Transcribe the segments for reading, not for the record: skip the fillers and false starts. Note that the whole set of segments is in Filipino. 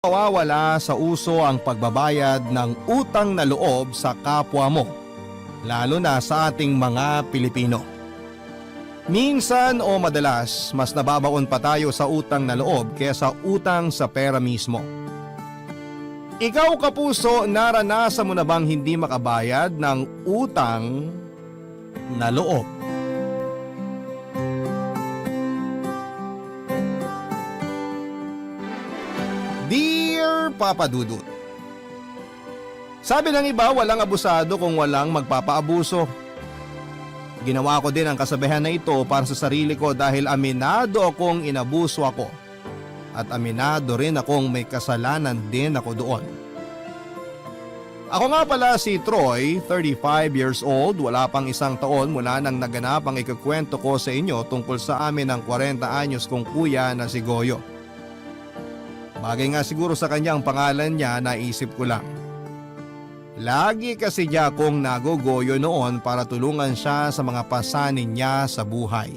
Mawawala sa uso ang pagbabayad ng utang na loob sa kapwa mo, lalo na sa ating mga Pilipino. Minsan o madalas, mas nababaon pa tayo sa utang na loob kaysa utang sa pera mismo. Ikaw kapuso, naranasan mo na bang hindi makabayad ng utang na loob? Dear Papa Dudut, sabi ng iba, walang abusado kung walang magpapaabuso. Ginawa ko din ang kasabihan na ito para sa sarili ko dahil aminado akong inabuso ako at aminado rin akong may kasalanan din ako doon. Ako nga pala si Troy, 35 years old, wala pang isang taon mula nang naganap ang ikukwento ko sa inyo tungkol sa amin ng 40 anyos kong kuya na si Goyo. Bagay nga siguro sa kanya ang pangalan niya, naisip ko lang. Lagi kasi niya akong nagogoyo noon para tulungan siya sa mga pasanin niya sa buhay.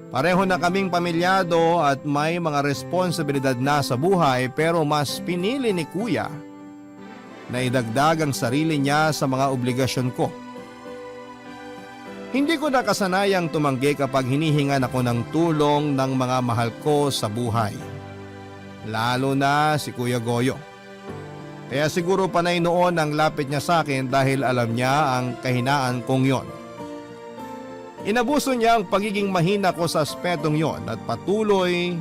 Pareho na kaming pamilyado at may mga responsibilidad na sa buhay, pero mas pinili ni kuya na idagdag ang sarili niya sa mga obligasyon ko. Hindi ko nakasanayang tumanggi kapag hinihingan ako ng tulong ng mga mahal ko sa buhay. Lalo na si Kuya Goyo. Kaya siguro panay noon ang lapit niya sa akin dahil alam niya ang kahinaan kong yon. Inabuso niya ang pagiging mahina ko sa aspetong yon at patuloy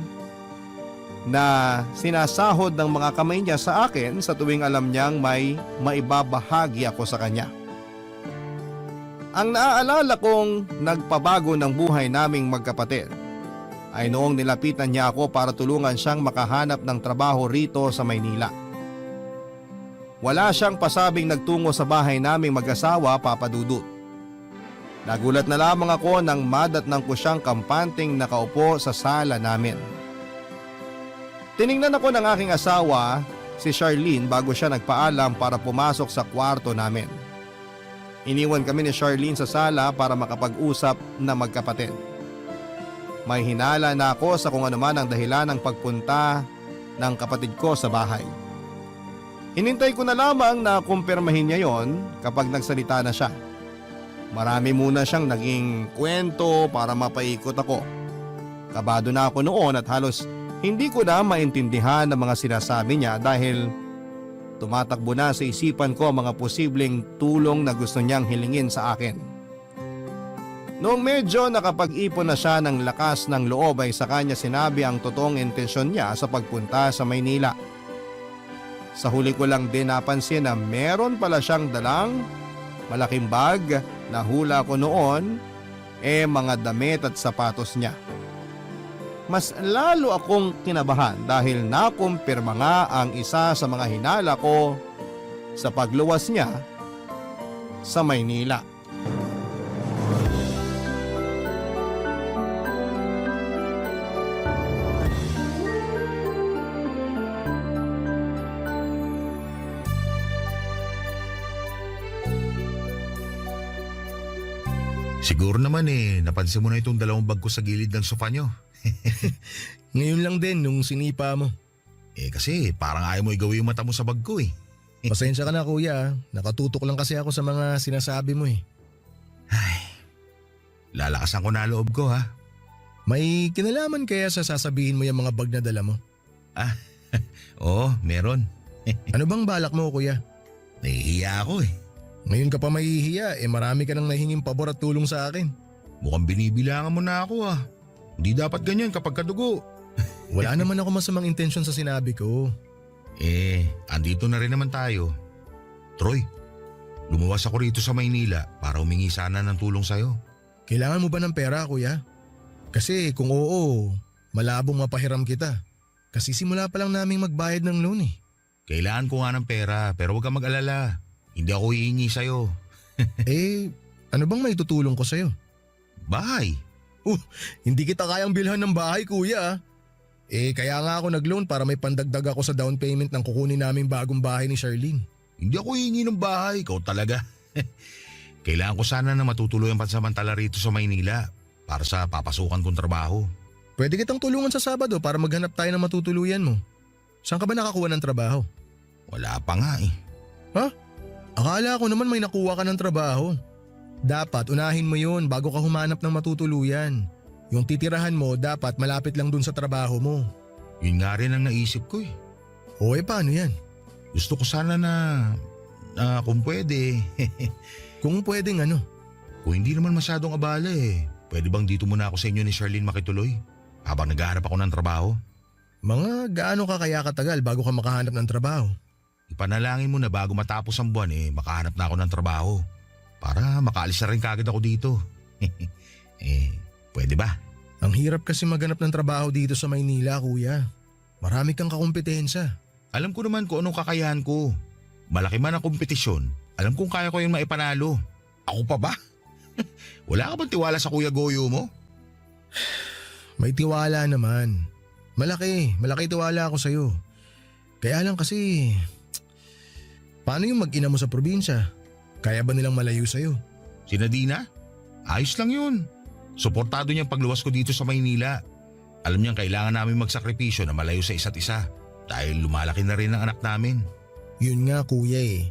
na sinasahod ng mga kamay niya sa akin sa tuwing alam niyang may maibabahagi ako sa kanya. Ang naaalala kong nagpabago ng buhay naming magkapatid ay noong nilapitan niya ako para tulungan siyang makahanap ng trabaho rito sa Maynila. Wala siyang pasabing nagtungo sa bahay naming mag-asawa, Papa Dudut. Nagulat na lamang ako nang madatnang ko siyang kampanting nakaupo sa sala namin. Tiningnan ako ng aking asawa, si Charlene, bago siya nagpaalam para pumasok sa kwarto namin. Iniwan kami ni Charlene sa sala para makapag-usap na magkapatid. May hinala na ako sa kung ano man ang dahilan ng pagpunta ng kapatid ko sa bahay. Hinintay ko na lamang na kumpirmahin niya yon kapag nagsalita na siya. Marami muna siyang naging kwento para mapaikot ako. Kabado na ako noon at halos hindi ko na maintindihan ang mga sinasabi niya dahil tumatakbo na sa isipan ko ang mga posibleng tulong na gusto niyang hilingin sa akin. Noong medyo nakapag-ipon na siya ng lakas ng loob ay sa kanya sinabi ang totoong intensyon niya sa pagpunta sa Maynila. Sa huli ko lang din napansin na meron pala siyang dalang malaking bag na hula ko noon mga damit at sapatos niya. Mas lalo akong kinabahan dahil nakumpirma nga ang isa sa mga hinala ko sa pagluwas niya sa Maynila. Siguro naman napansin mo na itong dalawang bag ko sa gilid ng sofa nyo. Ngayon lang din nung sinipa mo. Kasi parang ayaw mo igawi yung mata mo sa bag ko Pasensya ka na kuya, nakatutok lang kasi ako sa mga sinasabi mo Ay, lalakasan ko na loob ko ha. May kinalaman kaya sa sasabihin mo yung mga bag na dala mo? Oo, meron. Ano bang balak mo kuya? Nahihiya ako Ngayon ka pa mahihiya, marami ka nang nahinging pabor at tulong sa akin. Mukhang binibilangan mo na ako Hindi dapat ganyan kapag kadugo. Wala naman ako masamang intensyon sa sinabi ko. Andito na rin naman tayo. Troy, lumuwas ako rito sa Maynila para humingi sana ng tulong sa'yo. Kailangan mo ba ng pera kuya? Kasi kung oo, malabong mapahiram kita. Kasi simula pa lang naming magbayad ng loan Kailangan ko nga ng pera pero huwag kang mag-alala. Hindi ako hihingi sa'yo. Ano bang may tutulong ko sa'yo? Bahay. Hindi kita kayang bilhan ng bahay kuya kaya nga ako nag-loan para may pandagdag ako sa down payment ng kukunin naming bagong bahay ni Charlene. Hindi ako hihingi ng bahay, ikaw talaga. Kailangan ko sana na matutuloy ang pansamantala rito sa Maynila para sa papasukan kong trabaho. Pwede kitang tulungan sa Sabado para maghanap tayo ng matutuluyan mo. Saan ka ba nakakuha ng trabaho? Wala pa nga eh. Akala ko naman may nakuha ka ng trabaho. Dapat unahin mo yun bago ka humanap ng matutuluyan. Yung titirahan mo dapat malapit lang dun sa trabaho mo. Yun nga rin ang naisip ko eh. O paano yan? Gusto ko sana na kung pwede. Kung pwedeng ano? Kung hindi naman masyadong abala eh. Pwede bang dito muna ako sa inyo ni Charlene makituloy? Habang naghahanap ako ng trabaho? Mga gaano ka kaya katagal bago ka makahanap ng trabaho? Ipanalangin mo na bago matapos ang buwan makahanap na ako ng trabaho. Para makaalis na rin kagad ako dito. Pwede ba? Ang hirap kasi maghanap ng trabaho dito sa Maynila, kuya. Marami kang kakumpetensya. Alam ko naman kung anong kakayahan ko. Malaki man ang kompetisyon, alam kong kaya ko yung maipanalo. Ako pa ba? Wala ka bang tiwala sa Kuya Goyo mo? May tiwala naman. Malaki tiwala ako sa'yo. Kaya lang kasi, paano yung mag-ina mo sa probinsya? Kaya ba nilang malayo sa'yo? Si Nadina? Ayos lang yun. Suportado niyang pagluwas ko dito sa Maynila. Alam niyang kailangan namin magsakripisyo na malayo sa isa't isa dahil lumalaki na rin ang anak namin. Yun nga kuya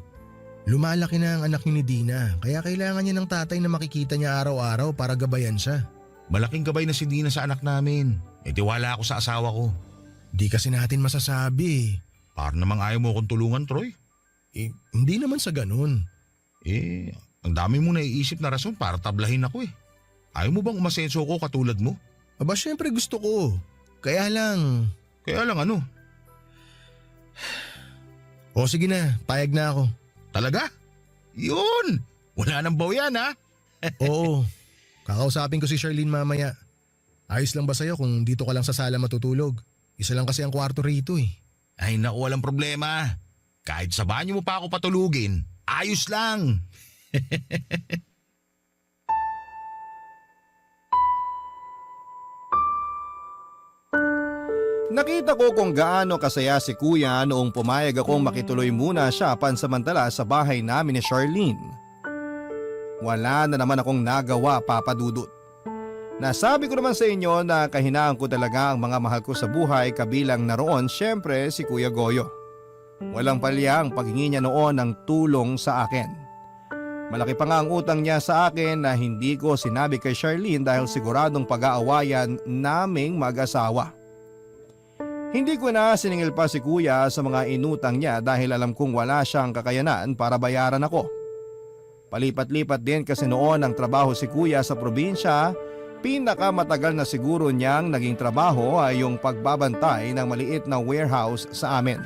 Lumalaki na ang anak ni Dina kaya kailangan niya ng tatay na makikita niya araw-araw para gabayan siya. Malaking gabay na si Dina sa anak namin. Tiwala ako sa asawa ko. Di kasi natin masasabi. Parang namang ayaw mo akong tulungan, Troy. Hindi naman sa ganun. Ang dami mong naiisip na rason para tablahin ako. Ayaw mo bang umasenso ko katulad mo? Aba syempre gusto ko. Kaya lang ano? O sige na, payag na ako. Talaga? Yun! Wala nang baw yan ha? Oo, kakausapin ko si Charlene mamaya. Ayos lang ba sa'yo kung dito ka lang sa sala matutulog? Isa lang kasi ang kwarto rito Ay naku, walang problema. Kahit sa banyo mo pa ako patulugin, ayos lang. Nakita ko kung gaano kasaya si Kuya noong pumayag akong makituloy muna siya pansamantala sa bahay namin ni Charlene. Wala na naman akong nagawa, Papa Dudut. Nasabi ko naman sa inyo na kahinaan ko talaga ang mga mahal ko sa buhay, kabilang na roon syempre si Kuya Goyo. Walang palya ang paghingi niya noon ng tulong sa akin. Malaki pa nga ang utang niya sa akin na hindi ko sinabi kay Charlene dahil siguradong pag-aawayan naming mag-asawa. Hindi ko na siningil pa si Kuya sa mga inutang niya dahil alam kong wala siyang kakayanan para bayaran ako. Palipat-lipat din kasi noon ang trabaho si Kuya sa probinsya. Pinakamatagal na siguro niyang naging trabaho ay yung pagbabantay ng maliit na warehouse sa amin.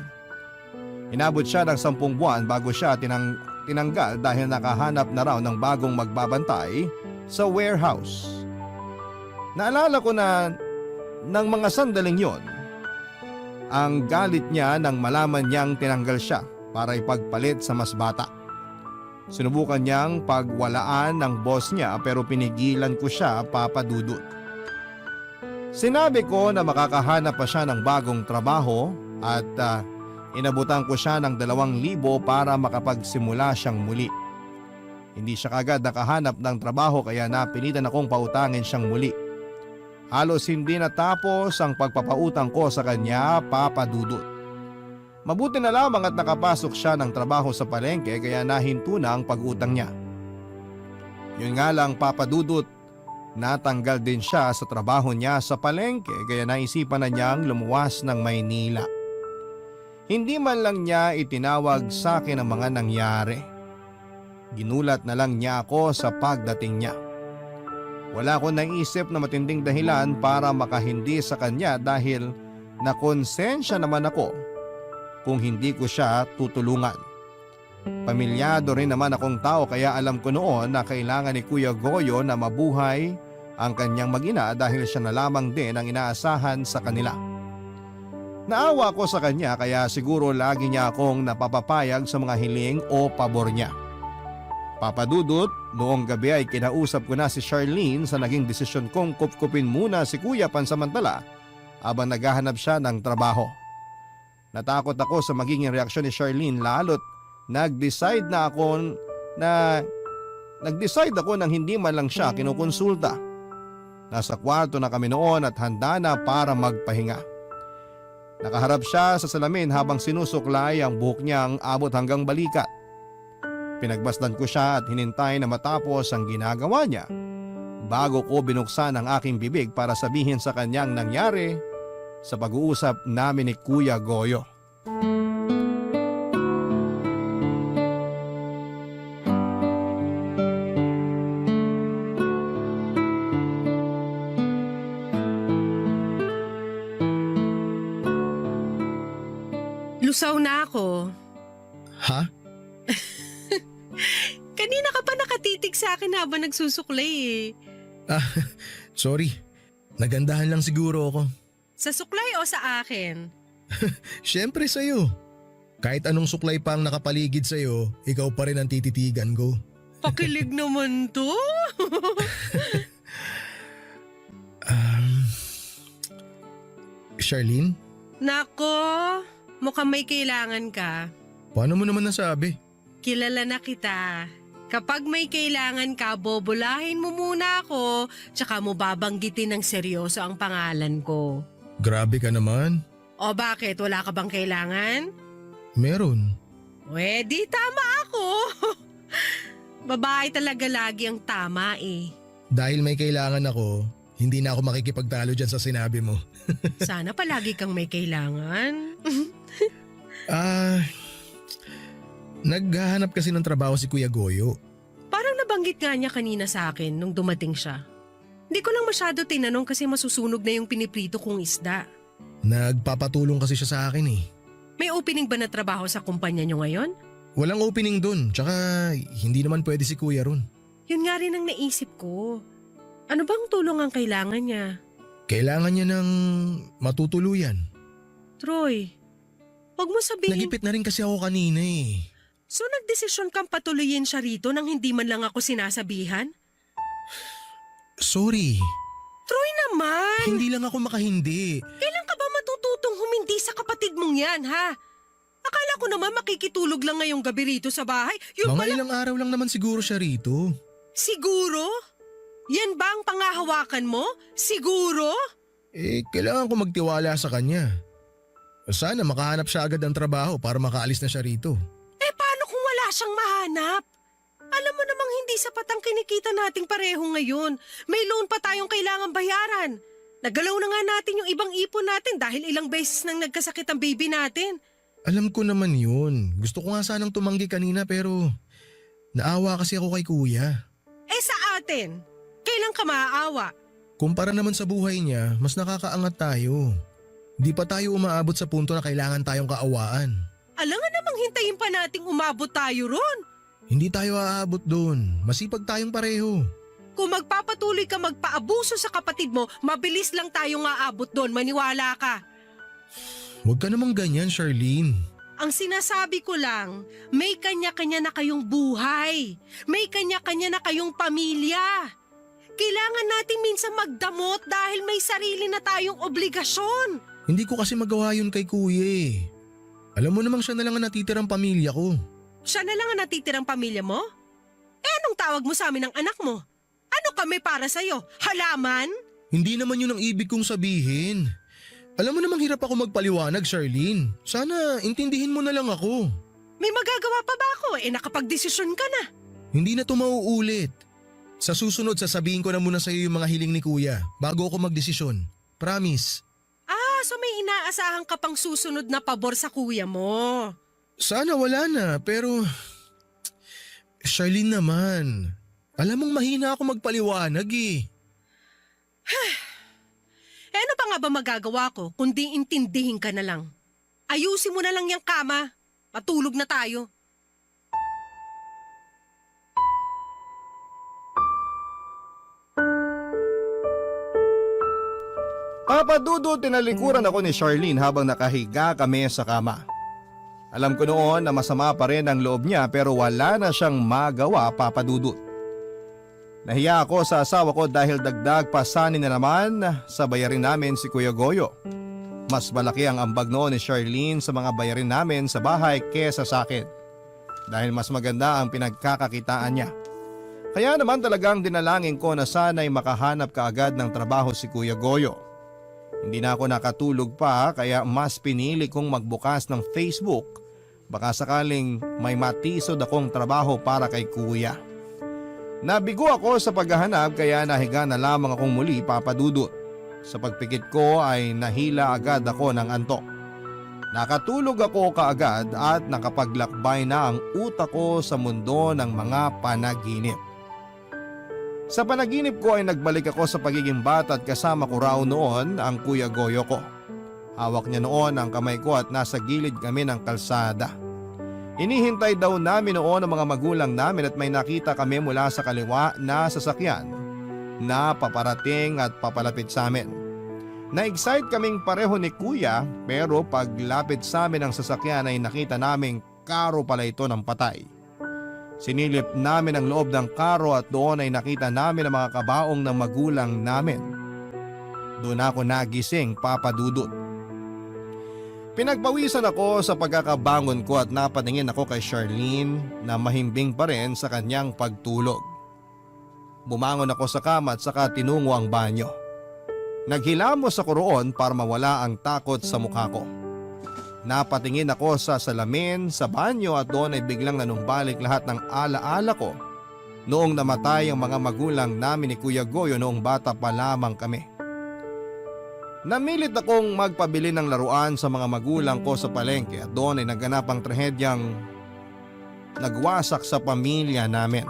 Inabot siya ng 10 buwan bago siya tinanggal dahil nakahanap na raw ng bagong magbabantay sa warehouse. Naalala ko na ng mga sandaling yon, ang galit niya nang malaman niyang tinanggal siya para ipagpalit sa mas bata. Sinubukan niyang pagwalaan ng boss niya pero pinigilan ko siya, Papa Dudut. Sinabi ko na makakahanap pa siya ng bagong trabaho at inabutan ko siya ng 2,000 para makapagsimula siyang muli. Hindi siya kagad nakahanap ng trabaho kaya napilitan akong pautangin siyang muli. Halos hindi natapos ang pagpapautang ko sa kanya, Papa Dudut. Mabuti na lamang at nakapasok siya ng trabaho sa palengke kaya nahinto na ang pag-utang niya. Yun nga lang, Papa Dudut, natanggal din siya sa trabaho niya sa palengke kaya naisipan na niyang lumuwas ng Maynila. Hindi man lang niya itinawag sa akin ang mga nangyari. Ginulat na lang niya ako sa pagdating niya. Wala akong naisip na matinding dahilan para makahindi sa kanya dahil nakonsensya naman ako kung hindi ko siya tutulungan. Pamilyado rin naman akong tao kaya alam ko noon na kailangan ni Kuya Goyo na mabuhay ang kanyang mag-ina dahil siya na lamang din ang inaasahan sa kanila. Naawa ko sa kanya kaya siguro lagi niya akong napapapayag sa mga hiling o pabor niya. Papa Dudut, noong gabi ay kinausap ko na si Charlene sa naging desisyon kong kupkupin muna si Kuya pansamantala habang naghahanap siya ng trabaho. Natakot ako sa magiging reaksyon ni Charlene lalo't nag-decide ako nang hindi man lang siya kinukonsulta. Nasa kwarto na kami noon at handa na para magpahinga. Nakaharap siya sa salamin habang sinusuklay ang buhok niyang abot hanggang balikat. Pinagmasdan ko siya at hinintay na matapos ang ginagawa niya bago ko binuksan ang aking bibig para sabihin sa kanyang nangyari sa pag-uusap namin ni Kuya Goyo. Lusaw na ako. Ha? Kanina ka pa nakatitig sa akin habang nagsusuklay eh. Sorry. Nagandahan lang siguro ako. Sa suklay o sa akin? Siyempre sa'yo. Kahit anong suklay pa ang nakapaligid sa'yo, ikaw pa rin ang tititigan ko. Pakilig naman to. Charlene, Nako, mukhang may kailangan ka. paano mo naman nasabi? Kilala na kita. Kapag may kailangan ka, bobolahin mo muna ako, tsaka mo babanggitin ng seryoso ang pangalan ko. Grabe ka naman. O bakit? Wala ka bang kailangan? Meron. Di tama ako. Babae talaga lagi ang tama eh. Dahil may kailangan ako, hindi na ako makikipagtalo dyan sa sinabi mo. Sana palagi kang may kailangan. Naghahanap kasi ng trabaho si Kuya Goyo. Parang nabanggit nga niya kanina sa akin nung dumating siya. Hindi ko lang masyado tinanong kasi masusunog na yung piniprito kong isda. Nagpapatulong kasi siya sa akin eh. May opening ba na trabaho sa kumpanya niyo ngayon? Walang opening dun, tsaka hindi naman pwede si Kuya ron. Yun nga rin ang naisip ko. Ano bang tulong ang kailangan niya? Kailangan niya ng matutuluyan. Troy, wag mo sabihin. Nagipit na rin kasi ako kanina eh. So nagdesisyon kang patuloyin siya rito nang hindi man lang ako sinasabihan? Sorry, Troy naman! hindi lang ako makahindi. Kailan ka ba matututong humindi sa kapatid mong yan, ha? Akala ko naman makikitulog lang ngayong gabi rito sa bahay. Yun Mga pala, ilang araw lang naman siguro siya rito. siguro? Yan ba ang pangahawakan mo? Siguro? Kailangan ko magtiwala sa kanya. Sana makahanap siya agad ng trabaho para makaalis na siya rito. Paano kung wala siyang mahanap? Alam mo namang hindi sapat ang kinikita nating pareho ngayon. May loan pa tayong kailangan bayaran. Nagalaw na nga natin yung ibang ipon natin dahil ilang beses nang nagkasakit ang baby natin. Alam ko naman yun. Gusto ko nga sanang tumanggi kanina pero naawa kasi ako kay Kuya. Sa atin, kailan ka maaawa? Kumpara naman sa buhay niya, mas nakakaangat tayo. Di pa tayo umaabot sa punto na kailangan tayong kaawaan. Alangan namang hintayin pa nating umabot tayo ron. Hindi tayo aabot doon. Masipag tayong pareho. Kung magpapatuloy ka magpaabuso sa kapatid mo, mabilis lang tayong aabot doon, maniwala ka. Huwag ka namang ganyan, Charlene. Ang sinasabi ko lang, may kanya-kanya na kayong buhay. May kanya-kanya na kayong pamilya. Kailangan natin minsan magdamot dahil may sarili na tayong obligasyon. Hindi ko kasi magawa yun kay Kuya eh. Alam mo namang siya na lang ang natitirang pamilya ko. Siya na lang ang natitirang pamilya mo? Anong tawag mo sa amin ng anak mo? Ano kami para sa'yo? Halaman? Hindi naman yun ang ibig kong sabihin. Alam mo namang hirap ako magpaliwanag, Charlene. Sana intindihin mo na lang ako. May magagawa pa ba ako? Nakapagdesisyon ka na. Hindi na to mauulit. Sa susunod, sasabihin ko na muna sa'yo yung mga hiling ni Kuya bago ako magdesisyon. Promise. So may inaasahan ka pang susunod na pabor sa kuya mo. Sana wala na, pero… Charlene naman, alam mong mahina ako magpaliwanag eh. Ano pa nga ba magagawa ko kundi intindihin ka na lang? Ayusin mo na lang yung kama. Matulog na tayo. Papadudo, tinalikuran ako ni Charlene habang nakahiga kami sa kama. Alam ko noon na masama pa rin ang loob niya pero wala na siyang magawa, papadudot. Nahiya ako sa asawa ko dahil dagdag pasanin na naman sa bayarin namin si Kuya Goyo. Mas malaki ang ambag noon ni Charlene sa mga bayarin namin sa bahay kesa sa akin. Dahil mas maganda ang pinagkakakitaan niya. Kaya naman talagang dinalangin ko na sana'y makahanap kaagad ng trabaho si Kuya Goyo. Hindi na ako nakatulog pa kaya mas pinili kong magbukas ng Facebook. Baka sakaling may matisod akong trabaho para kay kuya. Nabigo ako sa paghahanap kaya nahiga na lamang akong muli, Papa Dudut. Sa pagpikit ko ay nahila agad ako ng antok. Nakatulog ako kaagad at nakapaglakbay na ang utak ko sa mundo ng mga panaginip. Sa panaginip ko ay nagbalik ako sa pagiging bata at kasama ko raw noon ang Kuya Goyo ko. Hawak niya noon ang kamay ko at nasa gilid kami ng kalsada. Inihintay daw namin noon ang mga magulang namin at may nakita kami mula sa kaliwa na sasakyan na paparating at papalapit sa amin. Na-excite kaming pareho ni Kuya pero paglapit sa amin ng sasakyan ay nakita naming karo pala ito ng patay. Sinilip namin ang loob ng karo at doon ay nakita namin ang mga kabaong ng magulang namin. Doon ako nagising, Papa Dudut. Pinagpawisan ako sa pagkakabangon ko at napatingin ako kay Charlene na mahimbing pa rin sa kanyang pagtulog. Bumangon ako sa kama at saka tinungo ang banyo. Naghilamos ako roon para mawala ang takot sa mukha ko. Napatingin ako sa salamin sa banyo at doon ay biglang nanumbalik lahat ng alaala ko noong namatay ang mga magulang namin ni Kuya Goyo noong bata pa lamang kami. Namilit akong magpabili ng laruan sa mga magulang ko sa palengke at doon ay naganap ang trahedyang nagwasak sa pamilya namin.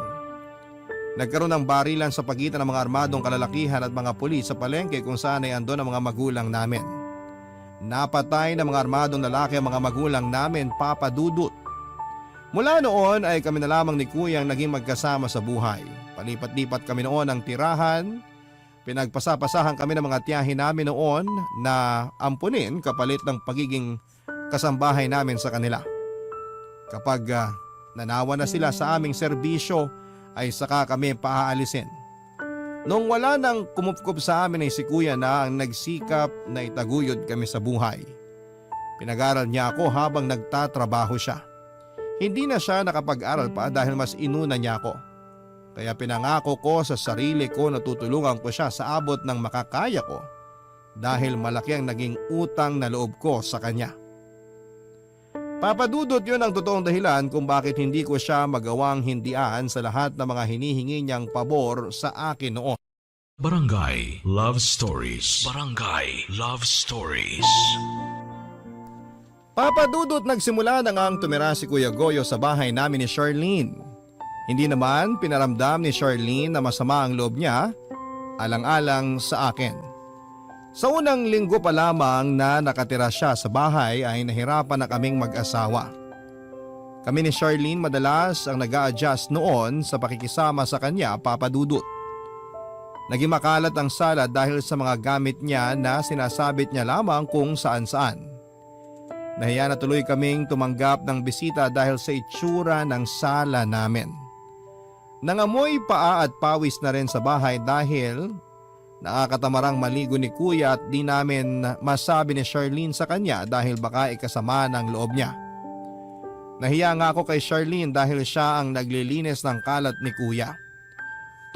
Nagkaroon ng barilan sa pagitan ng mga armadong kalalakihan at mga pulis sa palengke kung saan ay andon ang mga magulang namin. Napatay ng mga armadong lalaki ang mga magulang namin, Papa Dudut. Mula noon ay kami na lamang ni Kuya ang naging magkasama sa buhay. Palipat-lipat kami noon ng tirahan. Pinagpasapasahan kami ng mga tiyahin namin noon na ampunin kapalit ng pagiging kasambahay namin sa kanila. Kapag nanawa na sila sa aming serbisyo ay saka kami paaalisin. Nung wala nang kumupkup sa amin ay si Kuya na ang nagsikap na itaguyod kami sa buhay. Pinag-aral niya ako habang nagtatrabaho siya. Hindi na siya nakapag-aral pa dahil mas inuna niya ako. Kaya pinangako ko sa sarili ko na tutulungan ko siya sa abot ng makakaya ko dahil malaki ang naging utang na loob ko sa kanya. Papa Dudut, yun ang totoong dahilan kung bakit hindi ko siya magawang hindian sa lahat ng mga hinihingi niyang pabor sa akin noon. Barangay Love Stories. Barangay Love Stories. Papa Dudut, nagsimula na ngang tumira si Kuya Goyo sa bahay namin ni Charlene. Hindi naman pinaramdam ni Charlene na masama ang loob niya, alang-alang sa akin. Sa unang linggo pa lamang na nakatira siya sa bahay ay nahirapan na kaming mag-asawa. Kami ni Charlene madalas ang nag-a-adjust noon sa pakikisama sa kanya, Papa Dudut. Naging makalat ang sala dahil sa mga gamit niya na sinasabit niya lamang kung saan-saan. Nahiya na tuloy kaming tumanggap ng bisita dahil sa itsura ng sala namin. Nangamoy paa at pawis na rin sa bahay dahil nakakatamarang maligo ni Kuya at di namin masabi ni Charlene sa kanya dahil baka ikasama ng loob niya. Nahiya nga ako kay Charlene dahil siya ang naglilinis ng kalat ni Kuya.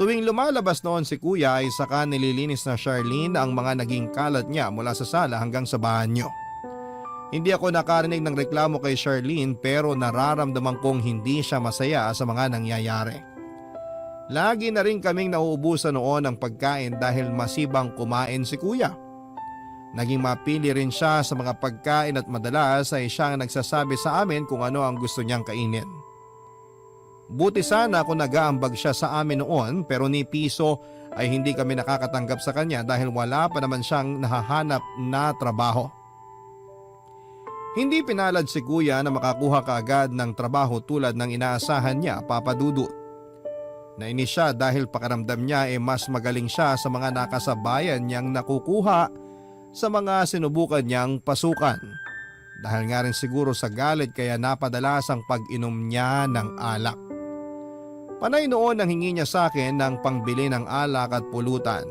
Tuwing lumalabas noon si Kuya ay saka nililinis na Charlene ang mga naging kalat niya mula sa sala hanggang sa banyo. Hindi ako nakarinig ng reklamo kay Charlene pero nararamdaman kong hindi siya masaya sa mga nangyayari. Lagi na rin kaming nauubusan noon ng pagkain dahil masibang kumain si Kuya. Naging mapili rin siya sa mga pagkain at madalas ay siya ang nagsasabi sa amin kung ano ang gusto niyang kainin. Buti sana kung nag-aambag siya sa amin noon pero ni piso ay hindi kami nakakatanggap sa kanya dahil wala pa naman siyang nahahanap na trabaho. Hindi pinalad si Kuya na makakuha kaagad ng trabaho tulad ng inaasahan niya, Papa Dudut. Nainis siya dahil pakiramdam niya mas magaling siya sa mga nakasabayan niyang nakukuha sa mga sinubukan niyang pasukan. Dahil nga rin siguro sa galit kaya napadalas ang pag-inom niya ng alak. Panay noon ang hingi niya sa akin ng pangbili ng alak at pulutan.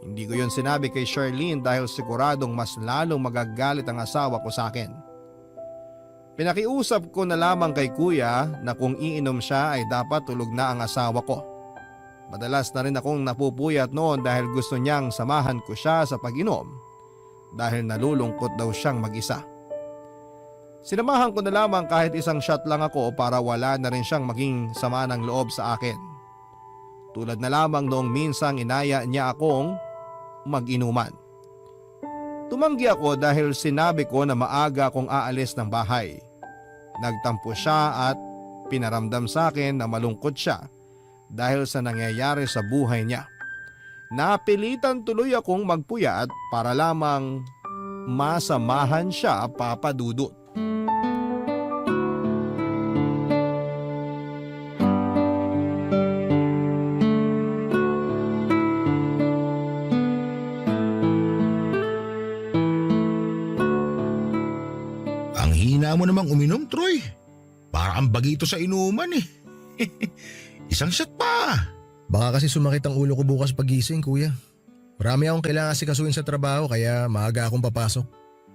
Hindi ko yun sinabi kay Charlene dahil siguradong mas lalong magagalit ang asawa ko sa akin. Pinakiusap ko na lamang kay Kuya na kung iinom siya ay dapat tulog na ang asawa ko. Madalas na rin akong napupuyat noon dahil gusto niyang samahan ko siya sa pag-inom. dahil nalulungkot daw siyang mag-isa. Sinamahan ko na lamang kahit isang shot lang ako para wala na rin siyang maging sama ng loob sa akin. Tulad na lamang noong minsang inaya niya akong mag-inuman. Tumanggi ako dahil sinabi ko na maaga akong aalis ng bahay. Nagtampo siya at pinaramdam sa akin na malungkot siya dahil sa nangyayari sa buhay niya. Napilitan tuloy akong magpuyat para lamang masamahan siya, Papa Dudut. Ang hina mo namang uminom, Troy. Para ang bagito sa inuman eh. Isang shot pa. Baka kasi sumakit ang ulo ko bukas pagising, kuya. Marami akong kailangan asikasuhin sa trabaho kaya maaga akong papasok.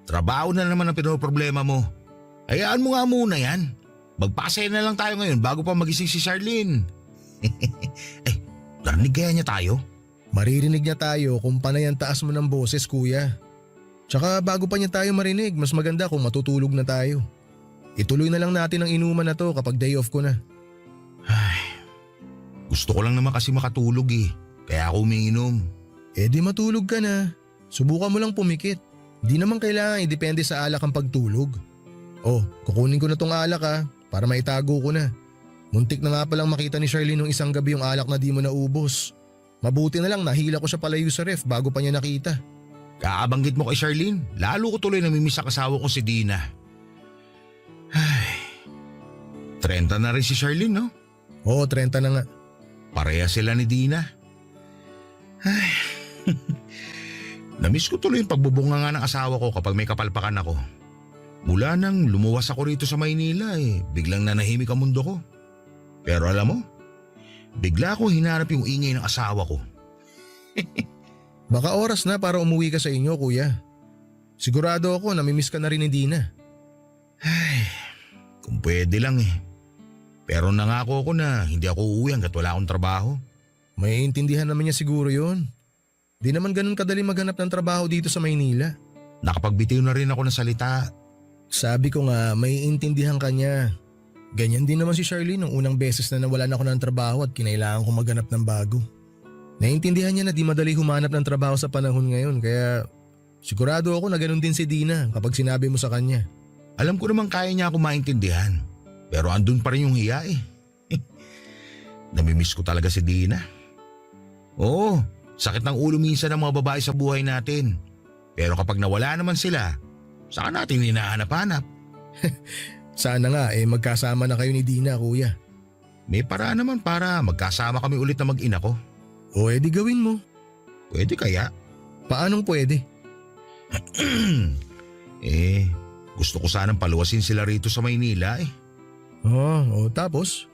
Trabaho na naman ang pinoproblema mo. Hayaan mo nga muna yan. Magpasaya na lang tayo ngayon bago pa magising si Charlene. Narinig kaya niya tayo? Maririnig niya tayo kung panay ang taas mo ng boses, kuya. Tsaka bago pa niya tayo marinig, mas maganda kung matutulog na tayo. Ituloy na lang natin ang inuman na to kapag day off ko na. Gusto ko lang naman kasi makatulog eh. Kaya ako umiinom. Eh di matulog ka na. Subukan mo lang pumikit. Di naman kailangan idepende sa alak ang pagtulog. Oh, kukunin ko na tong alak para maitago ko na. Muntik na nga palang makita ni Charlene nung isang gabi yung alak na di mo naubos. Mabuti na lang nahila ko siya palayo sa ref bago pa niya nakita. Kaabanggit mo kay Charlene, lalo ko tuloy namimiss sa kasawa ko si Dina. 30 na rin si Charlene, no? Oo, 30 na nga. Pareha sila ni Dina. Namiss ko tuloy yung pagbubunga nga ng asawa ko kapag may kapalpakan ako. Mula nang lumuwas ako rito sa Maynila biglang nanahimik ang mundo ko. Pero alam mo, bigla ko hinanap yung ingay ng asawa ko. Baka oras na para umuwi ka sa inyo, kuya. Sigurado ako namimiss ka na rin ni Dina. Kung pwede lang eh. Pero nangako ako na hindi ako uuwi hanggat wala akong trabaho. May intindihan naman niya siguro yon. Di naman ganun kadali maghanap ng trabaho dito sa Maynila. Nakapagbitiw na rin ako ng salita. Sabi ko nga, may intindihan ka niya. Ganyan din naman si Charlene nung unang beses na nawalan ako ng trabaho at kinailangan ko maghanap ng bago. Naintindihan niya na di madali humanap ng trabaho sa panahon ngayon kaya sigurado ako na ganun din si Dina kapag sinabi mo sa kanya. Alam ko naman kaya niya ako maintindihan. Pero andun pa rin yung hiya eh. Namimiss ko talaga si Dina. Oo, sakit ng ulo minsan ng mga babae sa buhay natin. Pero kapag nawala naman sila, saka natin hinahanap-hanap. Sana nga magkasama na kayo ni Dina, kuya. May paraan naman para magkasama kami ulit na mag-ina ko. O edi gawin mo. Pwede kaya? Paanong pwede? Gusto ko sanang paluwasin sila rito sa Maynila eh. Oo, tapos?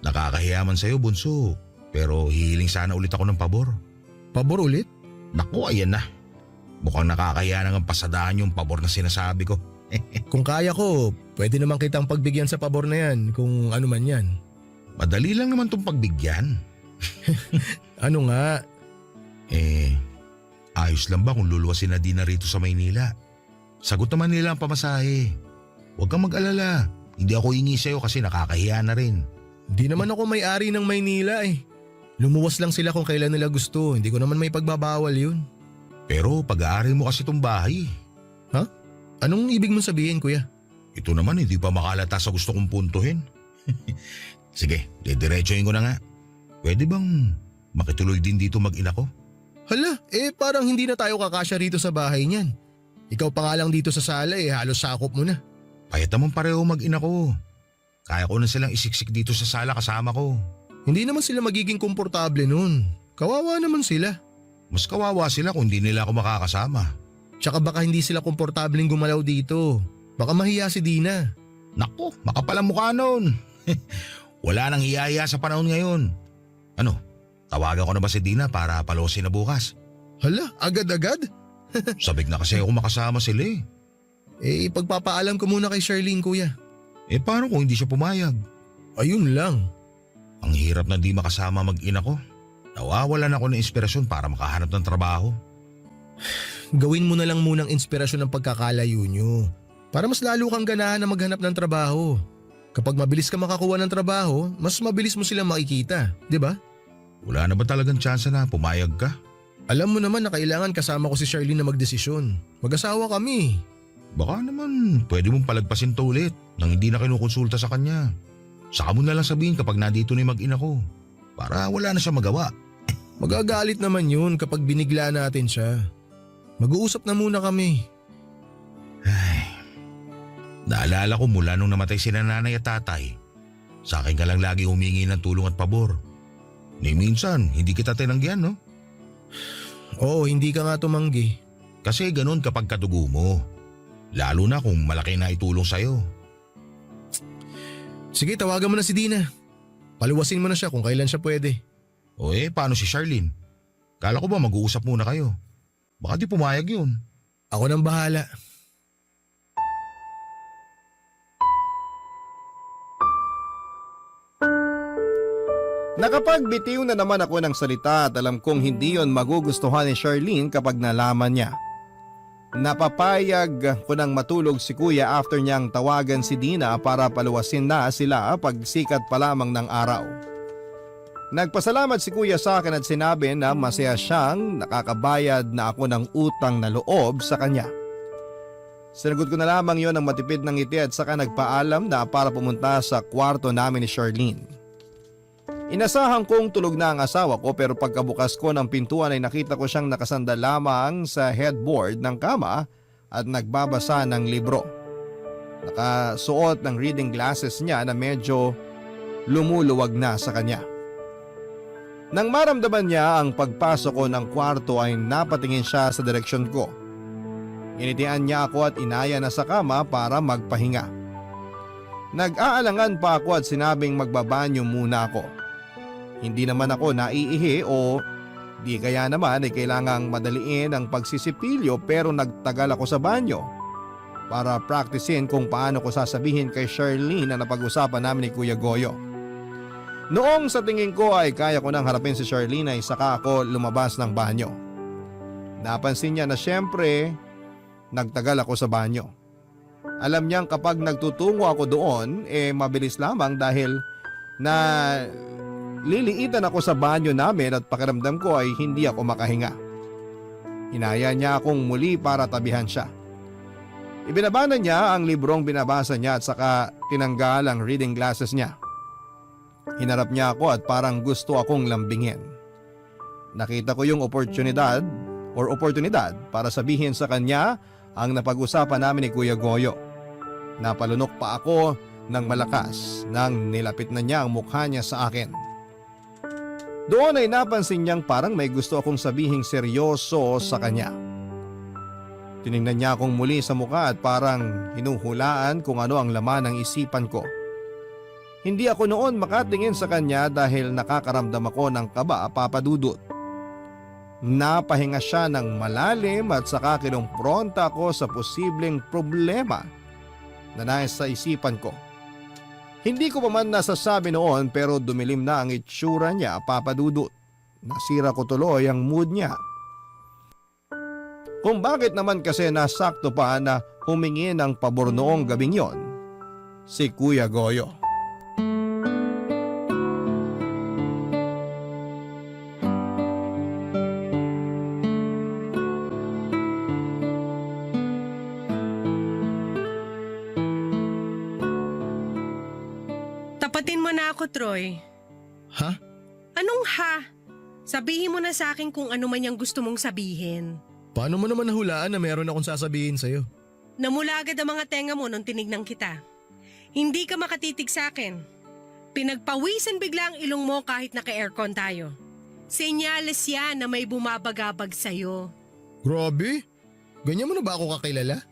Nakakahiyaman sa'yo, bunso. Pero hihiling sana ulit ako ng pabor. Pabor ulit? Naku, ayan na. Mukhang nakakahiya na ang pasadahan yung pabor na sinasabi ko. Kung kaya ko, pwede naman kitang pagbigyan sa pabor na yan kung ano man yan. Madali lang naman tong pagbigyan. Ano nga? Ayos lang ba kung luluwasin na din na rito sa Maynila? Sagot naman nila ang pamasahe. Huwag kang mag-alala. Hindi ako hingi sa'yo kasi nakakahiya na rin. Di naman ako may-ari ng Maynila eh. Lumuwas lang sila kung kailan nila gusto. Hindi ko naman may pagbabawal yun. Pero pag-aari mo kasi itong bahay. Ha? Anong ibig mong sabihin, kuya? Ito naman hindi pa makalata sa gusto kong puntuhin. Sige, didiretsohin ko na nga. Pwede bang makituloy din dito mag-ina ko? Hala, parang hindi na tayo kakasya rito sa bahay niyan. Ikaw pa nga lang dito sa sala halos sakop mo na. Payat naman pareho mag-ina ko. Kaya ko na silang isiksik dito sa sala kasama ko. Hindi naman sila magiging komportable nun. Kawawa naman sila. Mas kawawa sila kung hindi nila ako makakasama. Tsaka baka hindi sila komportableng gumalaw dito. Baka mahiya si Dina. Naku, makapal ang mukha nun. Wala nang hiya-hiya sa panahon ngayon. Ano, tawagan ko na ba si Dina para palosin na bukas? Hala, agad-agad? Sabik na kasi ako makasama sila eh. Ipagpapaalam ko muna kay Charlene, kuya. Paano kung hindi siya pumayag? Ayun lang. Ang hirap na di makasama mag-ina ko. Nawawalan ako ng inspirasyon para makahanap ng trabaho. gawin mo na lang munang inspirasyon ng pagkakalayo nyo. Para mas lalo kang ganahan na maghanap ng trabaho. Kapag mabilis ka makakuha ng trabaho, mas mabilis mo silang makikita, di ba? Wala na ba talagang tsansa na pumayag ka? Alam mo naman na kailangan kasama ko si Charlene na magdesisyon. Mag-asawa kami. Baka naman pwede mong palagpasin to ulit nang hindi na kinukonsulta sa kanya. Saka mo na lang sabihin kapag nandito na yung mag-ina ko. Para wala na siya magawa. Magagalit naman yun kapag binigla natin siya. Mag-uusap na muna kami. Naalala ko mula nung namatay sina nanay at tatay. Sa akin ka lang lagi humingi ng tulong at pabor. Ni minsan, hindi kita tinanggihan, no? Oo, hindi ka nga tumanggi. Kasi ganun kapag katugo mo. Lalo na kung malaki na itulong sa'yo. Sige, tawagan mo na si Dina. Paluwasin mo na siya kung kailan siya pwede. O paano si Charlene? Kala ko ba mag-uusap muna kayo? Baka di pumayag yun. Ako nang bahala. Nakapagbitiw na naman ako ng salita at alam kong hindi yon magugustuhan ni Charlene kapag nalaman niya. Napapayag ko nang matulog si kuya after niyang tawagan si Dina para paluwasin na sila pag sikat pa lamang ng araw. Nagpasalamat si kuya sa akin at sinabi na masaya siyang nakakabayad na ako ng utang na loob sa kanya. Sinagot ko na lamang yon ng matipid ng ngiti at saka nagpaalam na para pumunta sa kwarto namin ni Charlene. Inasahan kong tulog na ang asawa ko pero pagkabukas ko ng pintuan ay nakita ko siyang nakasandal lamang sa headboard ng kama at nagbabasa ng libro. Nakasuot ng reading glasses niya na medyo lumuluwag na sa kanya. Nang maramdaman niya ang pagpasok ko ng kwarto ay napatingin siya sa direksyon ko. Initian niya ako at inaya na sa kama para magpahinga. Nag-aalangan pa ako at sinabing magbabanyo muna ako. Hindi naman ako naiihi o di kaya naman ay kailangang madaliin ang pagsisipilyo pero nagtagal ako sa banyo para praktisin kung paano ko sasabihin kay Charlene na napag-usapan namin ni Kuya Goyo. Noong sa tingin ko ay kaya ko nang harapin si Charlene ay saka ako lumabas ng banyo. Napansin niya na siyempre nagtagal ako sa banyo. Alam niyang kapag nagtutungo ako doon mabilis lamang dahil na liliitan ako sa banyo namin at pakiramdam ko ay hindi ako makahinga. Inaya niya akong muli para tabihan siya. Ibinabana niya ang librong binabasa niya at saka tinanggal ang reading glasses niya. Hinarap niya ako at parang gusto akong lambingin. Nakita ko yung oportunidad para sabihin sa kanya ang napag-usapan namin ni Kuya Goyo. Napalunok pa ako ng malakas nang nilapit na niya ang mukha niya sa akin. Doon ay napansin niyang parang may gusto akong sabihing seryoso sa kanya. Tiningnan niya akong muli sa mukha at parang hinuhulaan kung ano ang laman ng isipan ko. Hindi ako noon makatingin sa kanya dahil nakakaramdam ako ng kaba, Papa Dudut. Napahinga siya ng malalim at saka kinumpronta ako sa posibleng problema na nasa isipan ko. Hindi ko pa man nasasabi noon pero dumilim na ang itsura niya, Papa Dudut. Nasira ko tuloy ang mood niya. Kung bakit naman kasi nasakto pa na humingi ng pabor noong gabing yon, si Kuya Goyo. Tapatin mo na ako, Troy. Ha? Anong ha? Sabihin mo na sa akin kung ano man yung gusto mong sabihin. Paano mo naman nahulaan na meron akong sasabihin sa'yo? Namula agad ang mga tenga mo nung tinignan kita. Hindi ka makatitig sa akin. Pinagpawisan bigla ang ilong mo kahit naka-aircon tayo. Senyales yan na may bumabagabag sa'yo. Grabe? Ganyan mo na ba ako kakilala?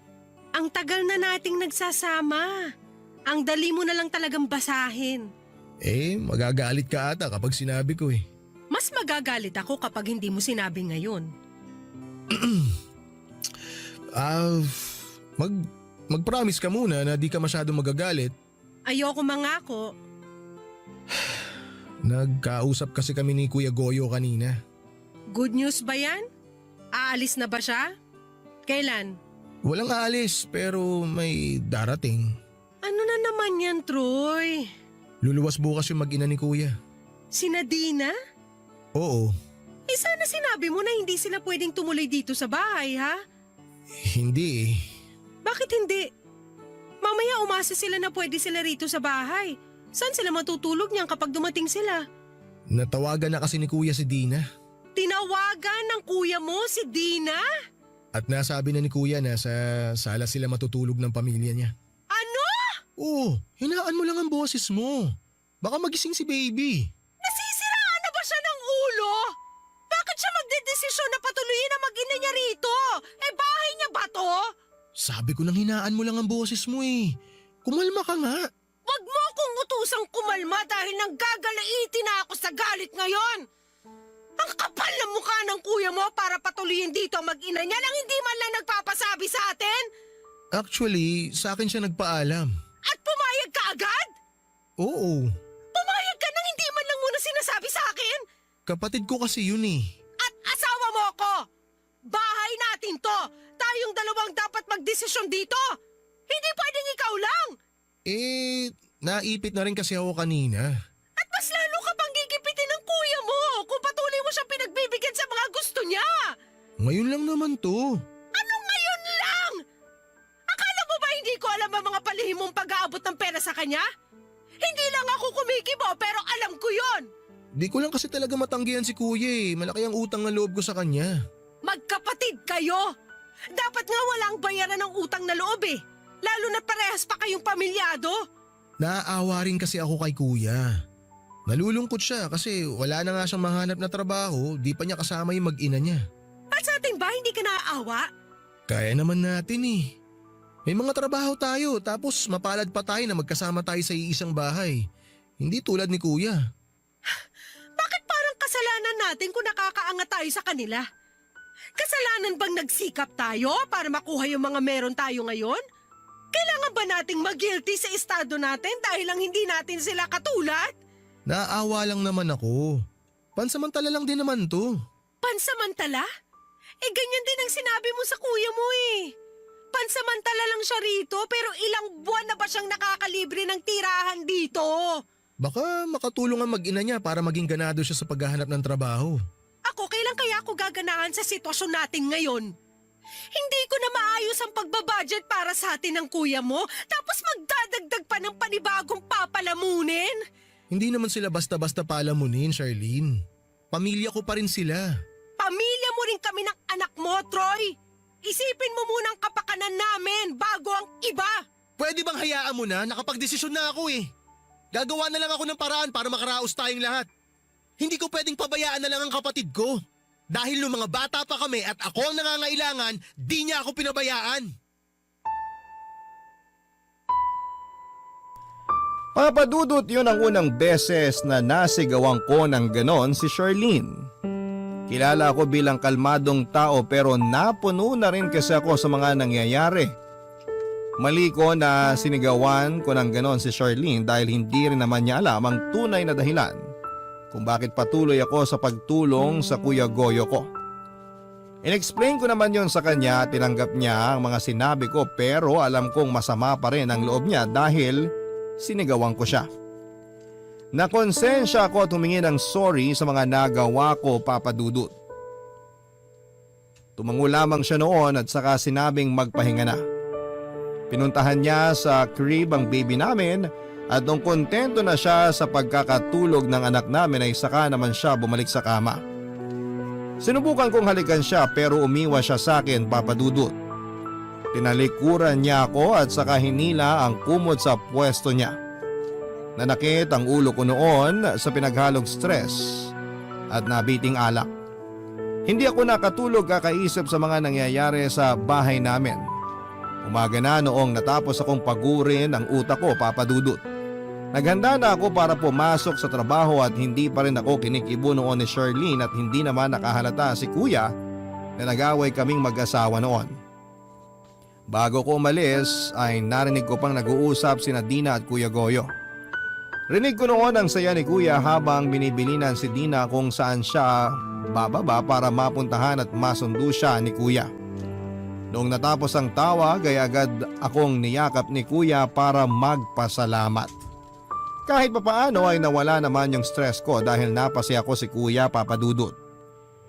Ang tagal na nating nagsasama. Ang dali mo na lang talagang basahin. Magagalit ka ata kapag sinabi ko eh. Mas magagalit ako kapag hindi mo sinabi ngayon. Mag-promise ka muna na di ka masyadong magagalit. Ayoko mangako. Nagkausap kasi kami ni Kuya Goyo kanina. Good news ba yan? Aalis na ba siya? Kailan? Walang aalis pero may darating. Ano na naman yan, Troy? Luluwas bukas yung mag-ina ni kuya. Sina Dina? Oo, Sana sinabi mo na hindi sila pwedeng tumuloy dito sa bahay, ha? hindi eh. Bakit hindi? Mamaya umasa sila na pwede sila rito sa bahay. Saan sila matutulog niyan kapag dumating sila? Natawagan na kasi ni kuya si Dina. Tinawagan ng kuya mo si Dina? At nasabi na ni kuya na sa sala sila matutulog ng pamilya niya. Ano? Oo, hinaan mo lang ang boses mo. Baka magising si baby. Nasisiraan na ba siya ng ulo? Bakit siya magdedesisyon na patuloyin ang mag-ina niya rito? Bahay niya ba to? Sabi ko nang hinaan mo lang ang boses mo eh. Kumalma ka nga. Wag mo akong utusang kumalma dahil nanggagalaiti na ako sa galit ngayon. Ang kapal ng mukha ng kuya mo para patuloyin dito ang mag-ina niya nang hindi man lang nagpapasabi sa atin? Actually, sa akin siya nagpaalam. At pumayag ka agad? Oo, Pumayag ka nang hindi man lang muna sinasabi sa akin? kapatid ko kasi yun eh. At asawa mo ako! Bahay natin to! Tayong dalawang dapat magdesisyon dito! Hindi pwedeng ikaw lang! Naipit na rin kasi ako kanina. At mas lalo ka pang gigipitin ng kuya mo kung patuloy mo siyang pinagbibigyan sa mga gusto niya! Ngayon lang naman to. Anong ngayon lang? Akala mo ba hindi ko alam ang mga palihim mong pag-aabot ng pera sa kanya? Hindi lang ako kumikibo pero alam ko yon. Di ko lang kasi talaga matanggihan si kuya eh. Malaki ang utang na loob ko sa kanya. Magkapatid kayo! Dapat nga walang bayaran ng utang na loob eh. Lalo na parehas pa kayong pamilyado. Naaawa rin kasi ako kay kuya. Nalulungkot siya kasi wala na nga siyang mahanap na trabaho, di pa niya kasama yung mag-ina niya. At sa atin ba hindi ka naaawa? Kaya naman natin eh. May mga trabaho tayo tapos mapalad pa tayo na magkasama tayo sa iisang bahay. Hindi tulad ni kuya. Bakit parang kasalanan natin kung nakakaangat tayo sa kanila? Kasalanan bang nagsikap tayo para makuha yung mga meron tayo ngayon? Kailangan ba nating mag-guilty sa estado natin dahil lang hindi natin sila katulad? Naaawa lang naman ako. Pansamantala lang din naman to. Pansamantala? Ganyan din ang sinabi mo sa kuya mo eh. Pansamantala lang siya rito pero ilang buwan na ba siyang nakakalibre ng tirahan dito? Baka makatulong ang mag-ina niya para maging ganado siya sa paghahanap ng trabaho. Ako, kailan kaya ako gaganahan sa sitwasyon natin ngayon? Hindi ko na maayos ang pagbabudget para sa atin ng kuya mo tapos magdadagdag pa ng panibagong papalamunin? Hindi naman sila basta-basta palamunin, Charlene. Pamilya ko pa rin sila. Pamilya mo rin kami ng anak mo, Troy. Isipin mo muna ang kapakanan namin bago ang iba. Pwede bang hayaan mo na? Nakapagdesisyon na ako eh. Gagawa na lang ako ng paraan para makaraos tayong lahat. Hindi ko pwedeng pabayaan na lang ang kapatid ko. Dahil nung mga bata pa kami at ako ang nangangailangan, di niya ako pinabayaan. Papadudot yun ang unang beses na nasigawan ko ng ganon si Charlene. Kilala ako bilang kalmadong tao pero napuno na rin kasi ako sa mga nangyayari. Mali ko na sinigawan ko ng ganon si Charlene dahil hindi rin naman niya alam ang tunay na dahilan kung bakit patuloy ako sa pagtulong sa Kuya Goyo ko. In-explain ko naman yon sa kanya, tinanggap niya ang mga sinabi ko pero alam kong masama pa rin ang loob niya dahil sinigawan ko siya. Nakonsensya ako at humingi ng sorry sa mga nagawa ko, Papa Dudut. Tumango lamang siya noon at saka sinabing magpahinga na. Pinuntahan niya sa crib ang baby namin at nung kontento na siya sa pagkakatulog ng anak namin ay saka naman siya bumalik sa kama. Sinubukan kong halikan siya pero umiwas siya sa akin, Papa Dudut. Tinalikuran niya ako at saka hinila ang kumot sa pwesto niya. Nanakit ang ulo ko noon sa pinaghalong stress at nabiting alak. Hindi ako nakatulog kakaisip sa mga nangyayari sa bahay namin. Umaga na noong natapos akong pagurin ang utak ko, Papa Dudut. Naghanda na ako para pumasok sa trabaho at hindi pa rin ako kinikibo noon ni Charlene at hindi naman nakahalata si Kuya na nag-away kaming mag-asawa noon. Bago ko umalis ay narinig ko pang nag-uusap sina Dina at Kuya Goyo. Rinig ko noon ang saya ni Kuya habang binibilinan si Dina kung saan siya bababa para mapuntahan at masundo siya ni Kuya. Noong natapos ang tawag ay agad akong niyakap ni kuya para magpasalamat. Kahit papaano ay nawala naman yung stress ko dahil napasaya ko si kuya Papadudut.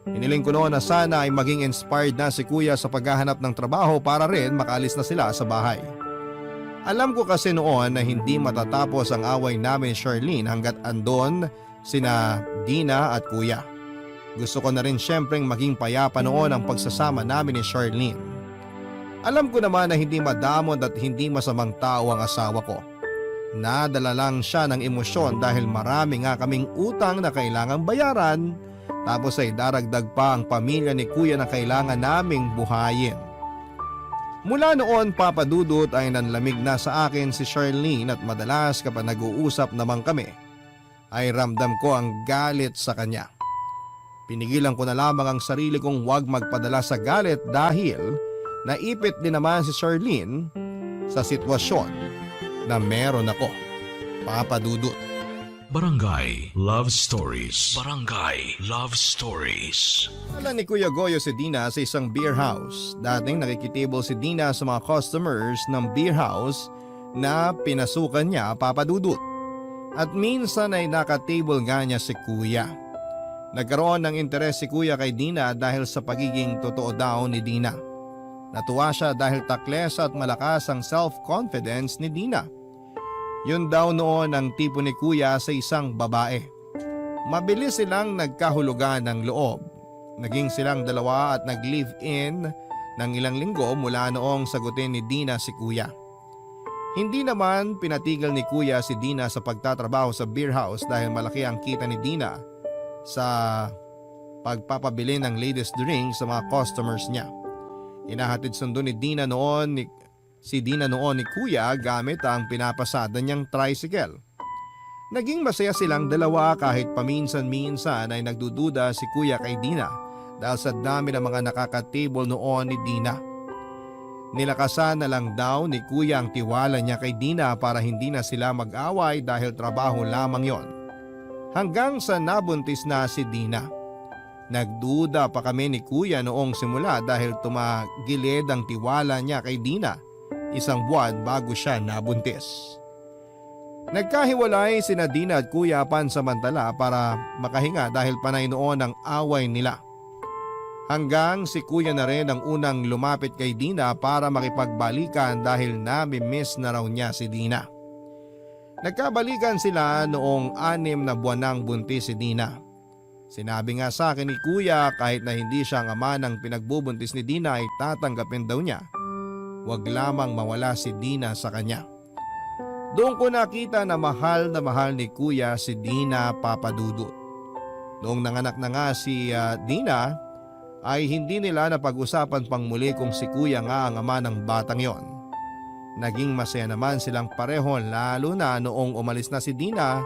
Hiniling ko noon na sana ay maging inspired na si kuya sa paghahanap ng trabaho para rin makaalis na sila sa bahay. Alam ko kasi noon na hindi matatapos ang away namin ni Charlene hanggat andon sina Dina at kuya. Gusto ko na rin syempreng maging payapa noon ang pagsasama namin ni Charlene. Alam ko naman na hindi madamot at hindi masamang tao ang asawa ko. Nadala lang siya ng emosyon dahil marami nga kaming utang na kailangang bayaran, tapos ay daragdag pa ang pamilya ni kuya na kailangan naming buhayin. Mula noon Papadudut ay nanlamig na sa akin si Charlene at madalas kapag nag-uusap naman kami ay ramdam ko ang galit sa kanya. Pinigilan ko na lamang ang sarili kong huwag magpadala sa galit dahil naipit din naman si Charlene sa sitwasyon na meron ako. Papadudut. Barangay Love Stories. Barangay Love Stories. Alam ni Kuya Goyo si Dina sa isang beer house. Dating nakikitable si Dina sa mga customers ng beer house na pinasukan niya Papadudut. At minsan ay nakatable nga niya si Kuya. Nagkaroon ng interes si Kuya kay Dina dahil sa pagiging totoo daw ni Dina. Natuwa siya dahil takles at malakas ang self-confidence ni Dina. Yun daw noon ang tipo ni Kuya sa isang babae. Mabilis silang nagkahulugan ng loob. Naging silang dalawa at nag-live-in ng ilang linggo mula noong sagutin ni Dina si Kuya. Hindi naman pinatigil ni Kuya si Dina sa pagtatrabaho sa beer house dahil malaki ang kita ni Dina sa pagpapabili ng latest drink sa mga customers niya. Inahatid sundo ni Dina noon ni Kuya gamit ang pinapasada niyang tricycle. Naging masaya silang dalawa kahit paminsan-minsan ay nagdududa si Kuya kay Dina dahil sa dami ng mga nakaka-table noon ni Dina. Nilakasan na lang daw ni Kuya ang tiwala niya kay Dina para hindi na sila mag-away dahil trabaho lamang yon. Hanggang sa nabuntis na si Dina. Nagduda pa kami ni Kuya noong simula dahil tumagilid ang tiwala niya kay Dina 1 buwan bago siya nabuntis. Nagkahiwalay sina Dina at Kuya pansamantala para makahinga dahil panay noon ang away nila. Hanggang si Kuya na rin ang unang lumapit kay Dina para makipagbalikan dahil nami-miss na raw niya si Dina. Nagkabalikan sila noong 6 na buwan nang buntis si Dina. Sinabi nga sa akin ni Kuya kahit na hindi siya ang ama ng pinagbubuntis ni Dina ay tatanggapin daw niya. Huwag lamang mawala si Dina sa kanya. Doon ko nakita na mahal ni Kuya si Dina Papadudut. Noong nanganak na nga si Dina ay hindi nila napag-usapan pang muli kung si Kuya nga ang ama ng batang yon. Naging masaya naman silang pareho lalo na noong umalis na si Dina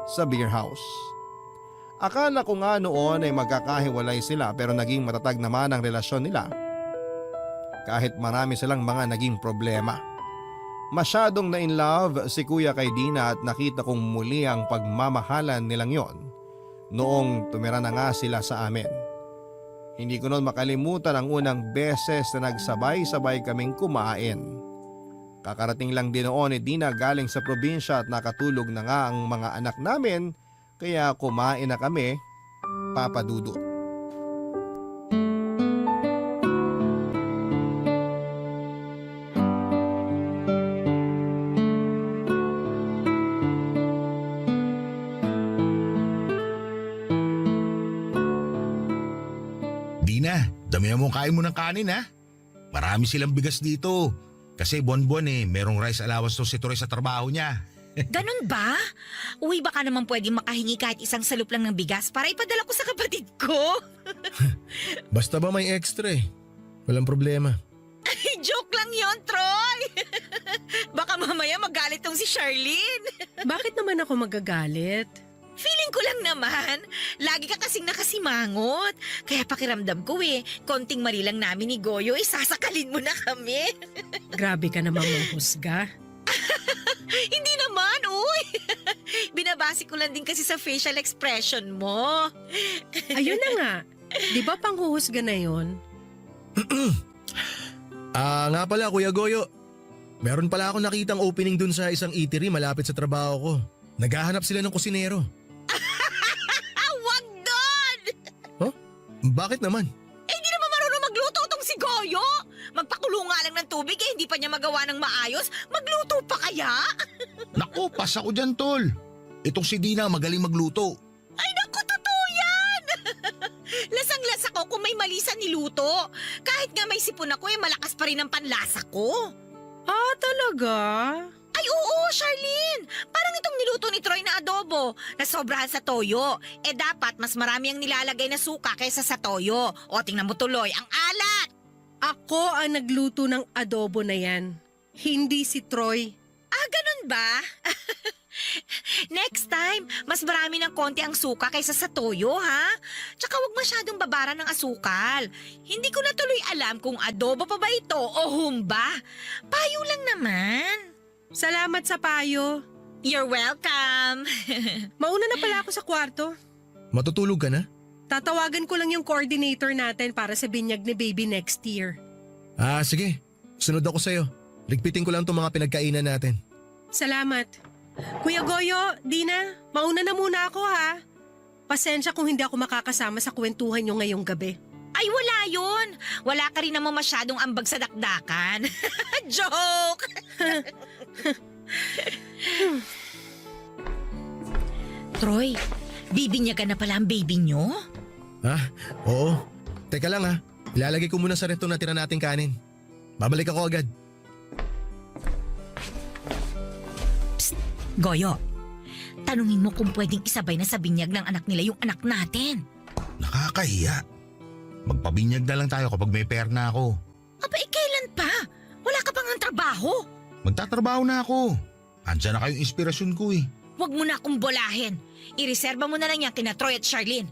sa beer house. Akala ko nga noon ay magkakahiwalay sila pero naging matatag naman ang relasyon nila. Kahit marami silang mga naging problema. Masyadong na-in-love si Kuya kay Dina at nakita kong muli ang pagmamahalan nilang yon noong tumira na nga sila sa amin. Hindi ko noon makalimutan ang unang beses na nagsabay-sabay kaming kumain. Kakarating lang din noon ni Dina galing sa probinsya at nakatulog na nga ang mga anak namin kaya kumain na kami, Papadudut. Dina, damihan mo kain mo ng kanin ha. Marami silang bigas dito. Kasi buwan-buwan merong rice allowance to si Troy sa trabaho niya. Ganun ba? Uy, baka naman pwedeng makahingi kahit isang salup lang ng bigas para ipadala ko sa kapatid ko. Basta ba may extra eh. Walang problema. Ay, joke lang yon, Troy. Baka mamaya magalit tong si Charlene. Bakit naman ako magagalit? Feeling ko lang naman, lagi ka kasing nakasimangot. Kaya pakiramdam ko konting mali lang namin ni Goyo, sasakalin mo na kami. Grabe ka namang manghusga. Hindi naman, uy. Binabasi ko lang din kasi sa facial expression mo. Ayun na nga. Di ba panghuhusga na yon? Nga pala Kuya Goyo. Meron pala ako nakitang opening dun sa isang eatery malapit sa trabaho ko. Naghahanap sila ng kusinero. Wag doon! Bakit naman? Hindi naman marunong magluto tong si Goyo. Magpakulo nga lang ng tubig hindi pa niya magawa ng maayos. Magluto pa kaya? Naku, pas ako dyan, tol. Itong si Dina magaling magluto. Ay naku, totoo yan! Lasang-lasa ko kung may mali sa niluto. Kahit nga may sipon ako malakas pa rin ang panlasa ko. Talaga? Ay oo, Charlene! Parang itong niluto ni Troy na adobo na sobrahan sa toyo. Dapat mas marami ang nilalagay na suka kaysa sa toyo. O tingnan mo tuloy, ang alat! Ako ang nagluto ng adobo na yan. Hindi si Troy. Ganun ba? Next time, mas marami ng konti ang suka kaysa sa toyo, ha? Tsaka wag masyadong babara ng asukal. Hindi ko na tuloy alam kung adobo pa ba ito o humba. Payo lang naman. Salamat sa payo. You're welcome. Mauna na pala ako sa kwarto. Matutulog ka na? Tatawagan ko lang yung coordinator natin para sa binyag ni baby next year. Sige. Sunod ako sa'yo. Ligpitin ko lang itong mga pinagkainan natin. Salamat. Kuya Goyo, Dina, mauna na muna ako ha. Pasensya kung hindi ako makakasama sa kwentuhan nyo ngayong gabi. Ay wala yun. Wala ka rin naman masyadong ambag sa dakdakan. Joke! Troy, bibinyagan na pala ang baby nyo? Oo. Teka lang ilalagay ko muna sa ref itong natira nating kanin. Babalik ako agad. Goyo, tanungin mo kung pwedeng isabay na sa binyag ng anak nila yung anak natin. Nakakahiya. Magpabinyag na lang tayo kapag may pera na ako. Kailan pa? Wala ka pang ang trabaho. Magtatrabaho na ako. Andiyan na kayong inspirasyon ko eh. Huwag mo na akong bolahin. Ireserba mo na lang yan kina Troy at Charlene.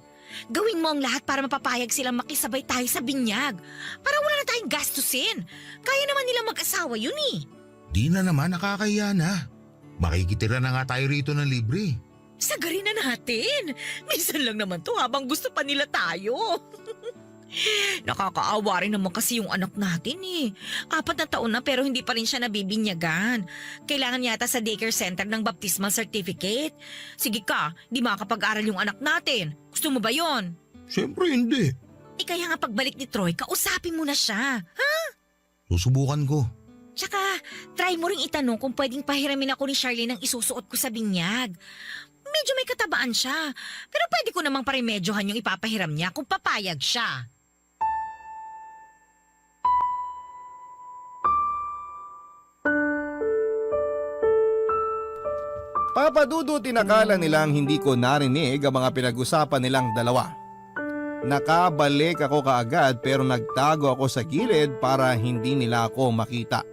Gawin mo ang lahat para mapapayag silang makisabay tayo sa binyag. Para wala na tayong gastusin. Kaya naman nilang mag-asawa yun eh. Di na naman, nakakahiya na. Makikitira na nga tayo rito ng libre. Sagarin na natin. Minsan lang naman to habang gusto pa nila tayo. Nakakaawa rin naman kasi yung anak natin eh. 4 na taon na pero hindi pa rin siya nabibinyagan. Kailangan yata sa daycare center ng baptismal certificate. Sige ka, di makakapag-aral yung anak natin. Gusto mo ba yon? Siyempre hindi. Kaya nga pagbalik ni Troy, kausapin mo na siya. Susubukan ko. Tsaka, try mo ring itanong kung pwedeng pahiramin ako ni Charlene ang isusuot ko sa binyag. Medyo may katabaan siya. Pero pwede ko namang paremedyohan yung ipapahiram niya kung papayag siya. Papadudot inakala nilang hindi ko narinig ang mga pinag-usapan nilang dalawa. Nakabalik ako kaagad pero nagtago ako sa gilid para hindi nila ako makita.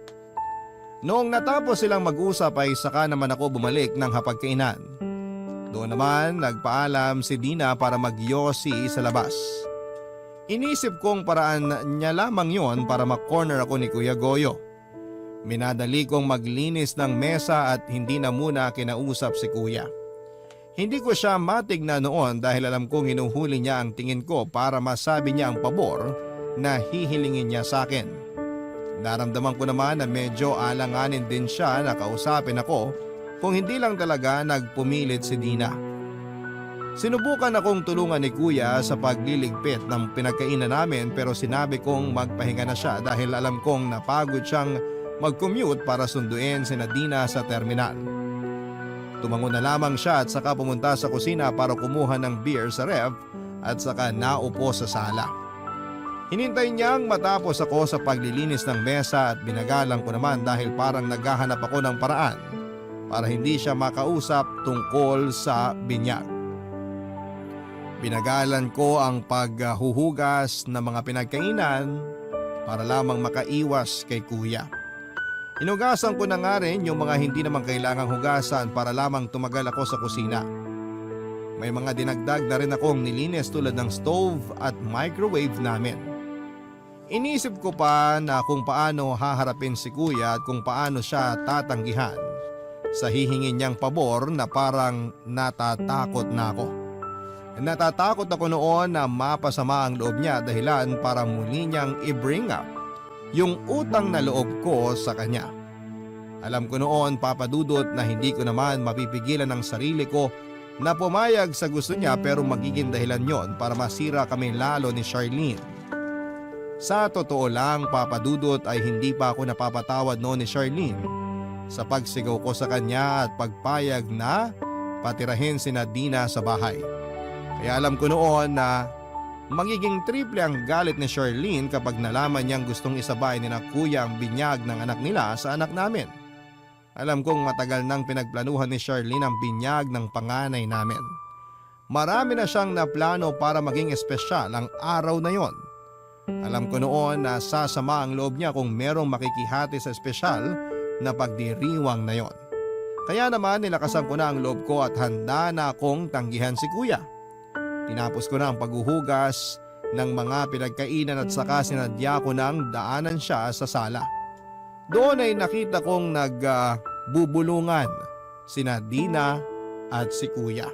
Noong natapos silang mag-usap ay saka naman ako bumalik ng hapagkainan. Doon naman nagpaalam si Dina para magyosi sa labas. Inisip kong paraan niya lamang yon para makorner ako ni Kuya Goyo. Minadali kong maglinis ng mesa at hindi na muna kinausap si Kuya. Hindi ko siya matignan noon dahil alam kong hinuhuli niya ang tingin ko para masabi niya ang pabor na hihilingin niya sa akin. Naramdaman ko naman na medyo alanganin din siya na kausapin ako kung hindi lang talaga nagpumilit si Dina. Sinubukan akong tulungan ni Kuya sa pagliligpit ng pinagkainan namin pero sinabi kong magpahinga na siya dahil alam kong napagod siyang mag-commute para sunduin si Dina sa terminal. Tumango na lamang siya at saka pumunta sa kusina para kumuha ng beer sa ref at saka naupo sa sala. Hinintay niyang matapos ako sa paglilinis ng mesa at binagalang ko naman dahil parang naghahanap ako ng paraan para hindi siya makausap tungkol sa binyag. Binagalan ko ang paghuhugas ng mga pinagkainan para lamang makaiwas kay Kuya. Hinugasan ko na nga rin yung mga hindi naman kailangang hugasan para lamang tumagal ako sa kusina. May mga dinagdag na rin akong nilinis tulad ng stove at microwave namin. Inisip ko pa na kung paano haharapin si Kuya at kung paano siya tatanggihan sa hihingin niyang pabor na parang natatakot na ako. Natatakot ako noon na mapasama ang loob niya dahilan para muli niyang i-bring up yung utang na loob ko sa kanya. Alam ko noon, Papa Dudut, na hindi ko naman mapipigilan ang sarili ko na pumayag sa gusto niya, pero magiging dahilan yon para masira kami lalo ni Charlene. Sa totoo lang, Papa Dudut, ay hindi pa ako napapatawad noon ni Charlene sa pagsigaw ko sa kanya at pagpayag na patirahin si Dina sa bahay. Kaya alam ko noon na magiging triple ang galit ni Charlene kapag nalaman niyang gustong isabay ni na kuya ang binyag ng anak nila sa anak namin. Alam kong matagal nang pinagplanuhan ni Charlene ang binyag ng panganay namin. Marami na siyang naplano para maging espesyal ang araw na yon. Alam ko noon na sasama ang loob niya kung merong makikihati sa espesyal na pagdiriwang na yon. Kaya naman nilakasan ko na ang loob ko at handa na akong tanggihan si kuya. Tinapos ko na ang paghuhugas ng mga pinagkainan at saka sinadya ko nang daanan siya sa sala. Doon ay nakita kong nagbubulungan sina Dina at si kuya.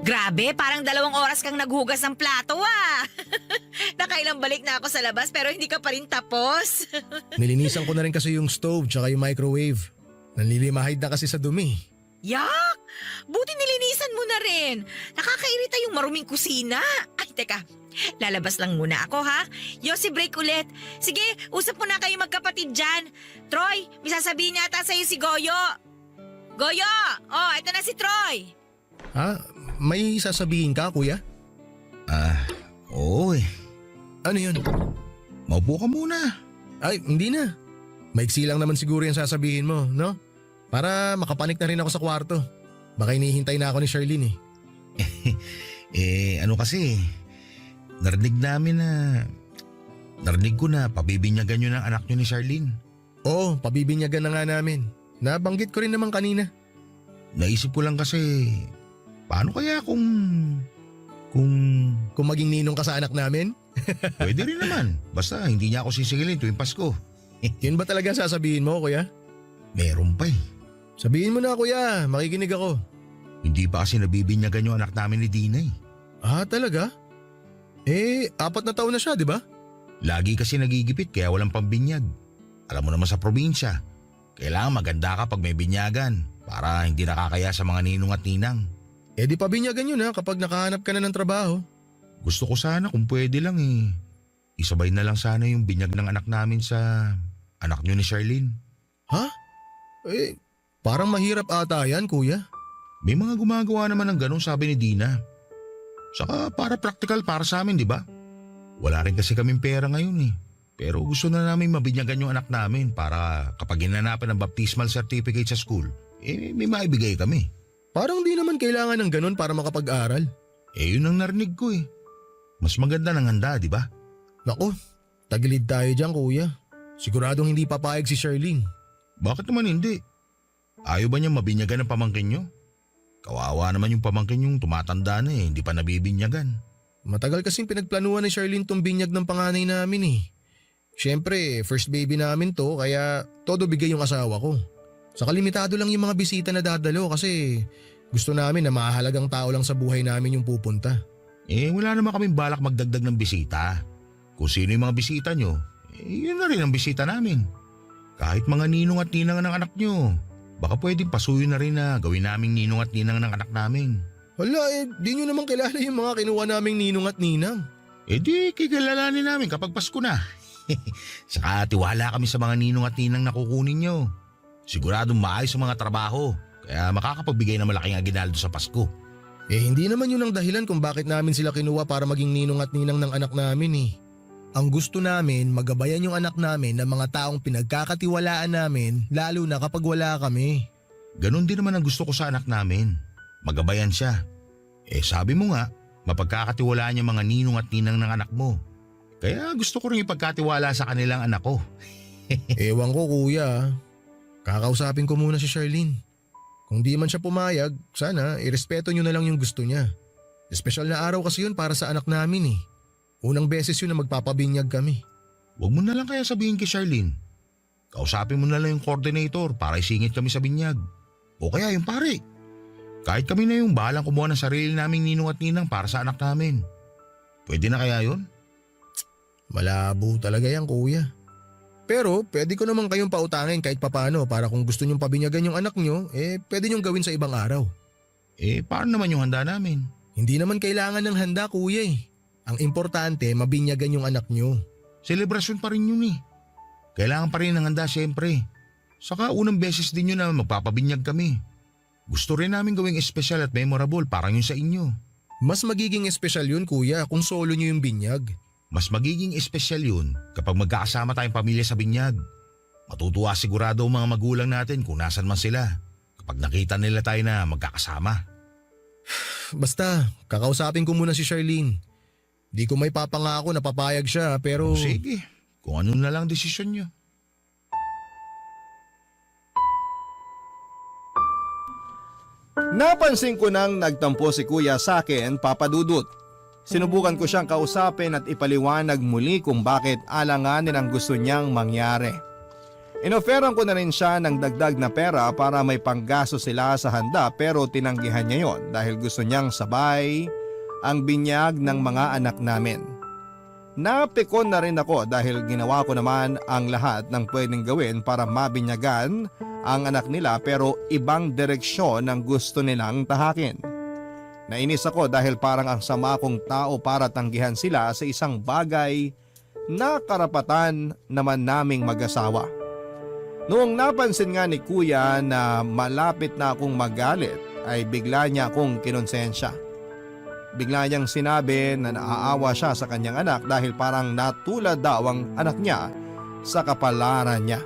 Grabe, parang 2 oras kang naghugas ng plato ah. Nakailang balik na ako sa labas pero hindi ka pa rin tapos. Nilinisan ko na rin kasi yung stove tsaka yung microwave. Nanlilimahid na kasi sa dumi. Yak! Buti nilinisan mo na rin. Nakakairita yung maruming kusina. Ay, teka. Lalabas lang muna ako ha. Yossi, break ulit. Sige, usap mo na kayo magkapatid dyan. Troy, may sasabihin yata sa'yo si Goyo. Goyo! Oh, eto na si Troy. Ha? May sasabihin ka, kuya? Oo eh. Ano yun? Maupo ka muna. Ay, hindi na. Maiksi lang naman siguro yung sasabihin mo, no? Para makapanik na rin ako sa kwarto. Baka hinihintay na ako ni Charlene Ano kasi, narinig ko na pabibinyagan nyo ng anak nyo ni Charlene. Oo, pabibinyagan na nga namin. Nabanggit ko rin naman kanina. Naisip ko lang kasi, paano kaya kung Kung maging ninong ka sa anak namin? pwede rin naman. Basta hindi niya ako sisigilin tuwing Pasko. Yun ba talaga sasabihin mo, kuya? Meron pa eh. Sabihin mo na, kuya. Makikinig ako. Hindi pa kasi nabibinyagan yung anak namin ni Dina eh. Ah, talaga? 4 na taon na siya, di ba? Lagi kasi nagigipit kaya walang pambinyag. Alam mo naman sa probinsya, kailangan maganda ka pag may binyagan para hindi nakakaya sa mga ninong at ninang. Di pabinyagan yun kapag nakahanap ka na ng trabaho. Gusto ko sana kung pwede lang eh. Isabay na lang sana yung binyag ng anak namin sa anak nyo ni Charlene. Ha? Parang mahirap ata yan, kuya. May mga gumagawa naman ng ganun, sabi ni Dina. Saka para practical para sa amin, di ba? Wala rin kasi kaming pera ngayon eh. Pero gusto na namin mabinyagan yung anak namin para kapag hinanapan ng baptismal certificate sa school, may maibigay kami. Parang di naman kailangan ng ganun para makapag-aral. Yun ang narinig ko eh. Mas maganda ng handa, di ba? Naku, tagilid tayo dyan, kuya. Siguradong hindi papayag si Charlene. Bakit naman hindi? Ayaw ba niya mabinyagan ng pamangkin nyo? Kawawa naman yung pamangkin yung tumatanda na eh, hindi pa nabibinyagan. Matagal kasing pinagplanuhan ni Charlene tong binyag ng panganay namin eh. Siyempre, first baby namin to kaya todo bigay yung asawa ko. Saka limitado lang yung mga bisita na dadalo kasi gusto namin na mahalagang tao lang sa buhay namin yung pupunta. Wala naman kaming balak magdagdag ng bisita. Kung sino yung mga bisita nyo, yun na rin ang bisita namin. Kahit mga ninong at ninang ng anak nyo, baka pwedeng pasuyo na rin na gawin naming ninong at ninang ng anak namin. Wala di nyo naman kilala yung mga kinuha naming ninong at ninang. Di kikilalanin namin kapag Pasko na. Saka tiwala kami sa mga ninong at ninang na kukunin nyo. Siguradong maayos ang mga trabaho, kaya makakapagbigay ng malaking aginaldo sa Pasko. Hindi naman yun ang dahilan kung bakit namin sila kinuha para maging ninong at ninang ng anak namin eh. Ang gusto namin, magabayan yung anak namin ng mga taong pinagkakatiwalaan namin, lalo na kapag wala kami. Ganon din naman ang gusto ko sa anak namin. Magabayan siya. Sabi mo nga, mapagkakatiwalaan niya mga ninong at ninang ng anak mo. Kaya gusto ko rin ipagkatiwala sa kanilang anak ko. Ewan ko, kuya. Kakausapin ko muna si Charlene. Kung di man siya pumayag, sana irespeto nyo na lang yung gusto niya. Espesyal na araw kasi yun para sa anak namin eh. Unang beses yun na magpapabinyag kami. Huwag mo na lang kaya sabihin kay Charlene. Kausapin mo na lang yung coordinator para isingit kami sa binyag. O kaya yung pare. Kahit kami na yung bahalang kumuha ng sarili naming ninong at ninang para sa anak namin. Pwede na kaya yun? Malabo talaga yan, kuya. Pero pwede ko naman kayong pautangin kahit papano para kung gusto nyong pabinyagan yung anak nyo, pwede nyong gawin sa ibang araw. Paano naman yung handa namin? Hindi naman kailangan ng handa, kuya eh. Ang importante, mabinyagan yung anak nyo. Selebrasyon pa rin yun eh. Kailangan pa rin ng handa siyempre. Saka unang beses din yun na magpapabinyag kami. Gusto rin namin gawing espesyal at memorable parang yun sa inyo. Mas magiging espesyal yun, kuya, kung solo nyo yung binyag. Mas magiging espesyal yun kapag magkakasama tayong pamilya sa binyag. Matutuwa sigurado ang mga magulang natin kung nasan man sila kapag nakita nila tayo na magkakasama. Basta, kakausapin ko muna si Charlene. Di ko may papangako na papayag siya pero… Sige, kung ano na lang desisyon nyo. Napansin ko nang nagtampo si kuya sa akin, Papa Dudut. Sinubukan ko siyang kausapin at ipaliwanag muli kung bakit alanganin ang gusto niyang mangyari. Inoferan ko na rin siya ng dagdag na pera para may panggaso sila sa handa pero tinanggihan niya yon dahil gusto niyang sabay ang binyag ng mga anak namin. Napikon na rin ako dahil ginawa ko naman ang lahat ng pwedeng gawin para mabinyagan ang anak nila pero ibang direksyon ang gusto nilang tahakin. Nainis ako dahil parang ang sama kong tao para tanggihan sila sa isang bagay na karapatan naman naming mag-asawa. Noong napansin nga ni kuya na malapit na akong magalit ay bigla niya akong kinonsensya. Bigla niyang sinabi na naaawa siya sa kanyang anak dahil parang natulad daw ang anak niya sa kapalaran niya.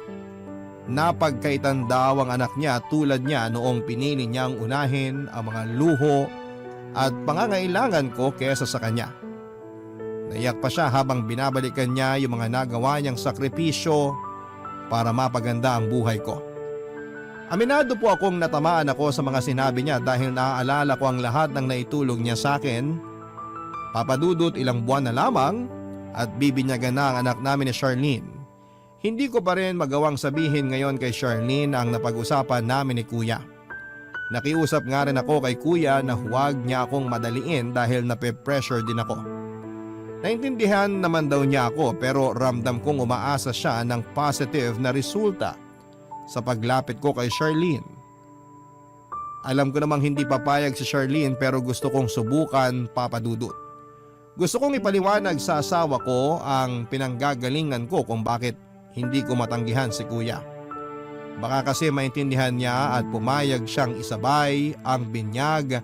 Napagkaitan daw ang anak niya tulad niya noong pinili niyang unahin ang mga luho at pangangailangan ko kesa sa kanya. Naiyak pa siya habang binabalikan niya yung mga nagawa niyang sakripisyo para mapaganda ang buhay ko. Aminado po akong natamaan ako sa mga sinabi niya dahil naaalala ko ang lahat ng naitulong niya sa akin. Papadudot ilang buwan na lamang at bibinyagan na ang anak namin ni Charlene. Hindi ko pa rin magawang sabihin ngayon kay Charlene ang napag-usapan namin ni kuya. Nakiusap nga rin ako kay kuya na huwag niya akong madaliin dahil nape-pressure din ako. Naintindihan naman daw niya ako pero ramdam kong umaasa siya ng positive na resulta sa paglapit ko kay Charlene. Alam ko namang hindi papayag si Charlene pero gusto kong subukan, Papa Dudut. Gusto kong ipaliwanag sa asawa ko ang pinanggagalingan ko kung bakit hindi ko matanggihan si kuya. Baka kasi maintindihan niya at pumayag siyang isabay ang binyag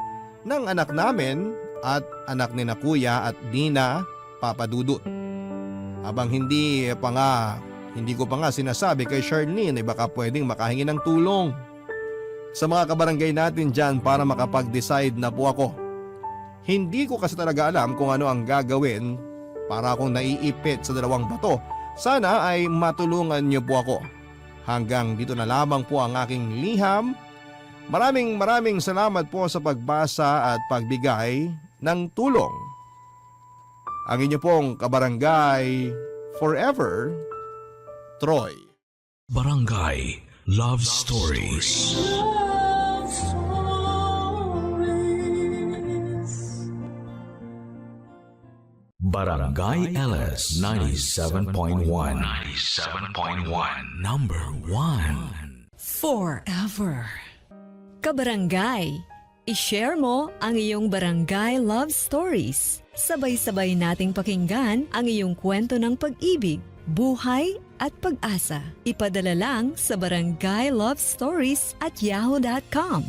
ng anak namin at anak ni na kuya at Nina, Papa Dudut. Habang hindi ko pa nga sinasabi kay Charlene baka pwedeng makahingi ng tulong sa mga kabarangay natin dyan para makapag-decide na po ako. Hindi ko kasi talaga alam kung ano ang gagawin para akong naiipit sa dalawang bato. Sana ay matulungan niyo po ako. Hanggang dito na lamang po ang aking liham. Maraming salamat po sa pagbasa at pagbigay ng tulong. Ang inyo pong kabarangay forever, Troy. Barangay Love Stories. Barangay LS 97.1 Number 1 Forever. Kabarangay, i-share mo ang iyong barangay love stories. Sabay-sabay nating pakinggan ang iyong kwento ng pag-ibig, buhay at pag-asa. Ipadala lang sa barangaylovestories@yahoo.com.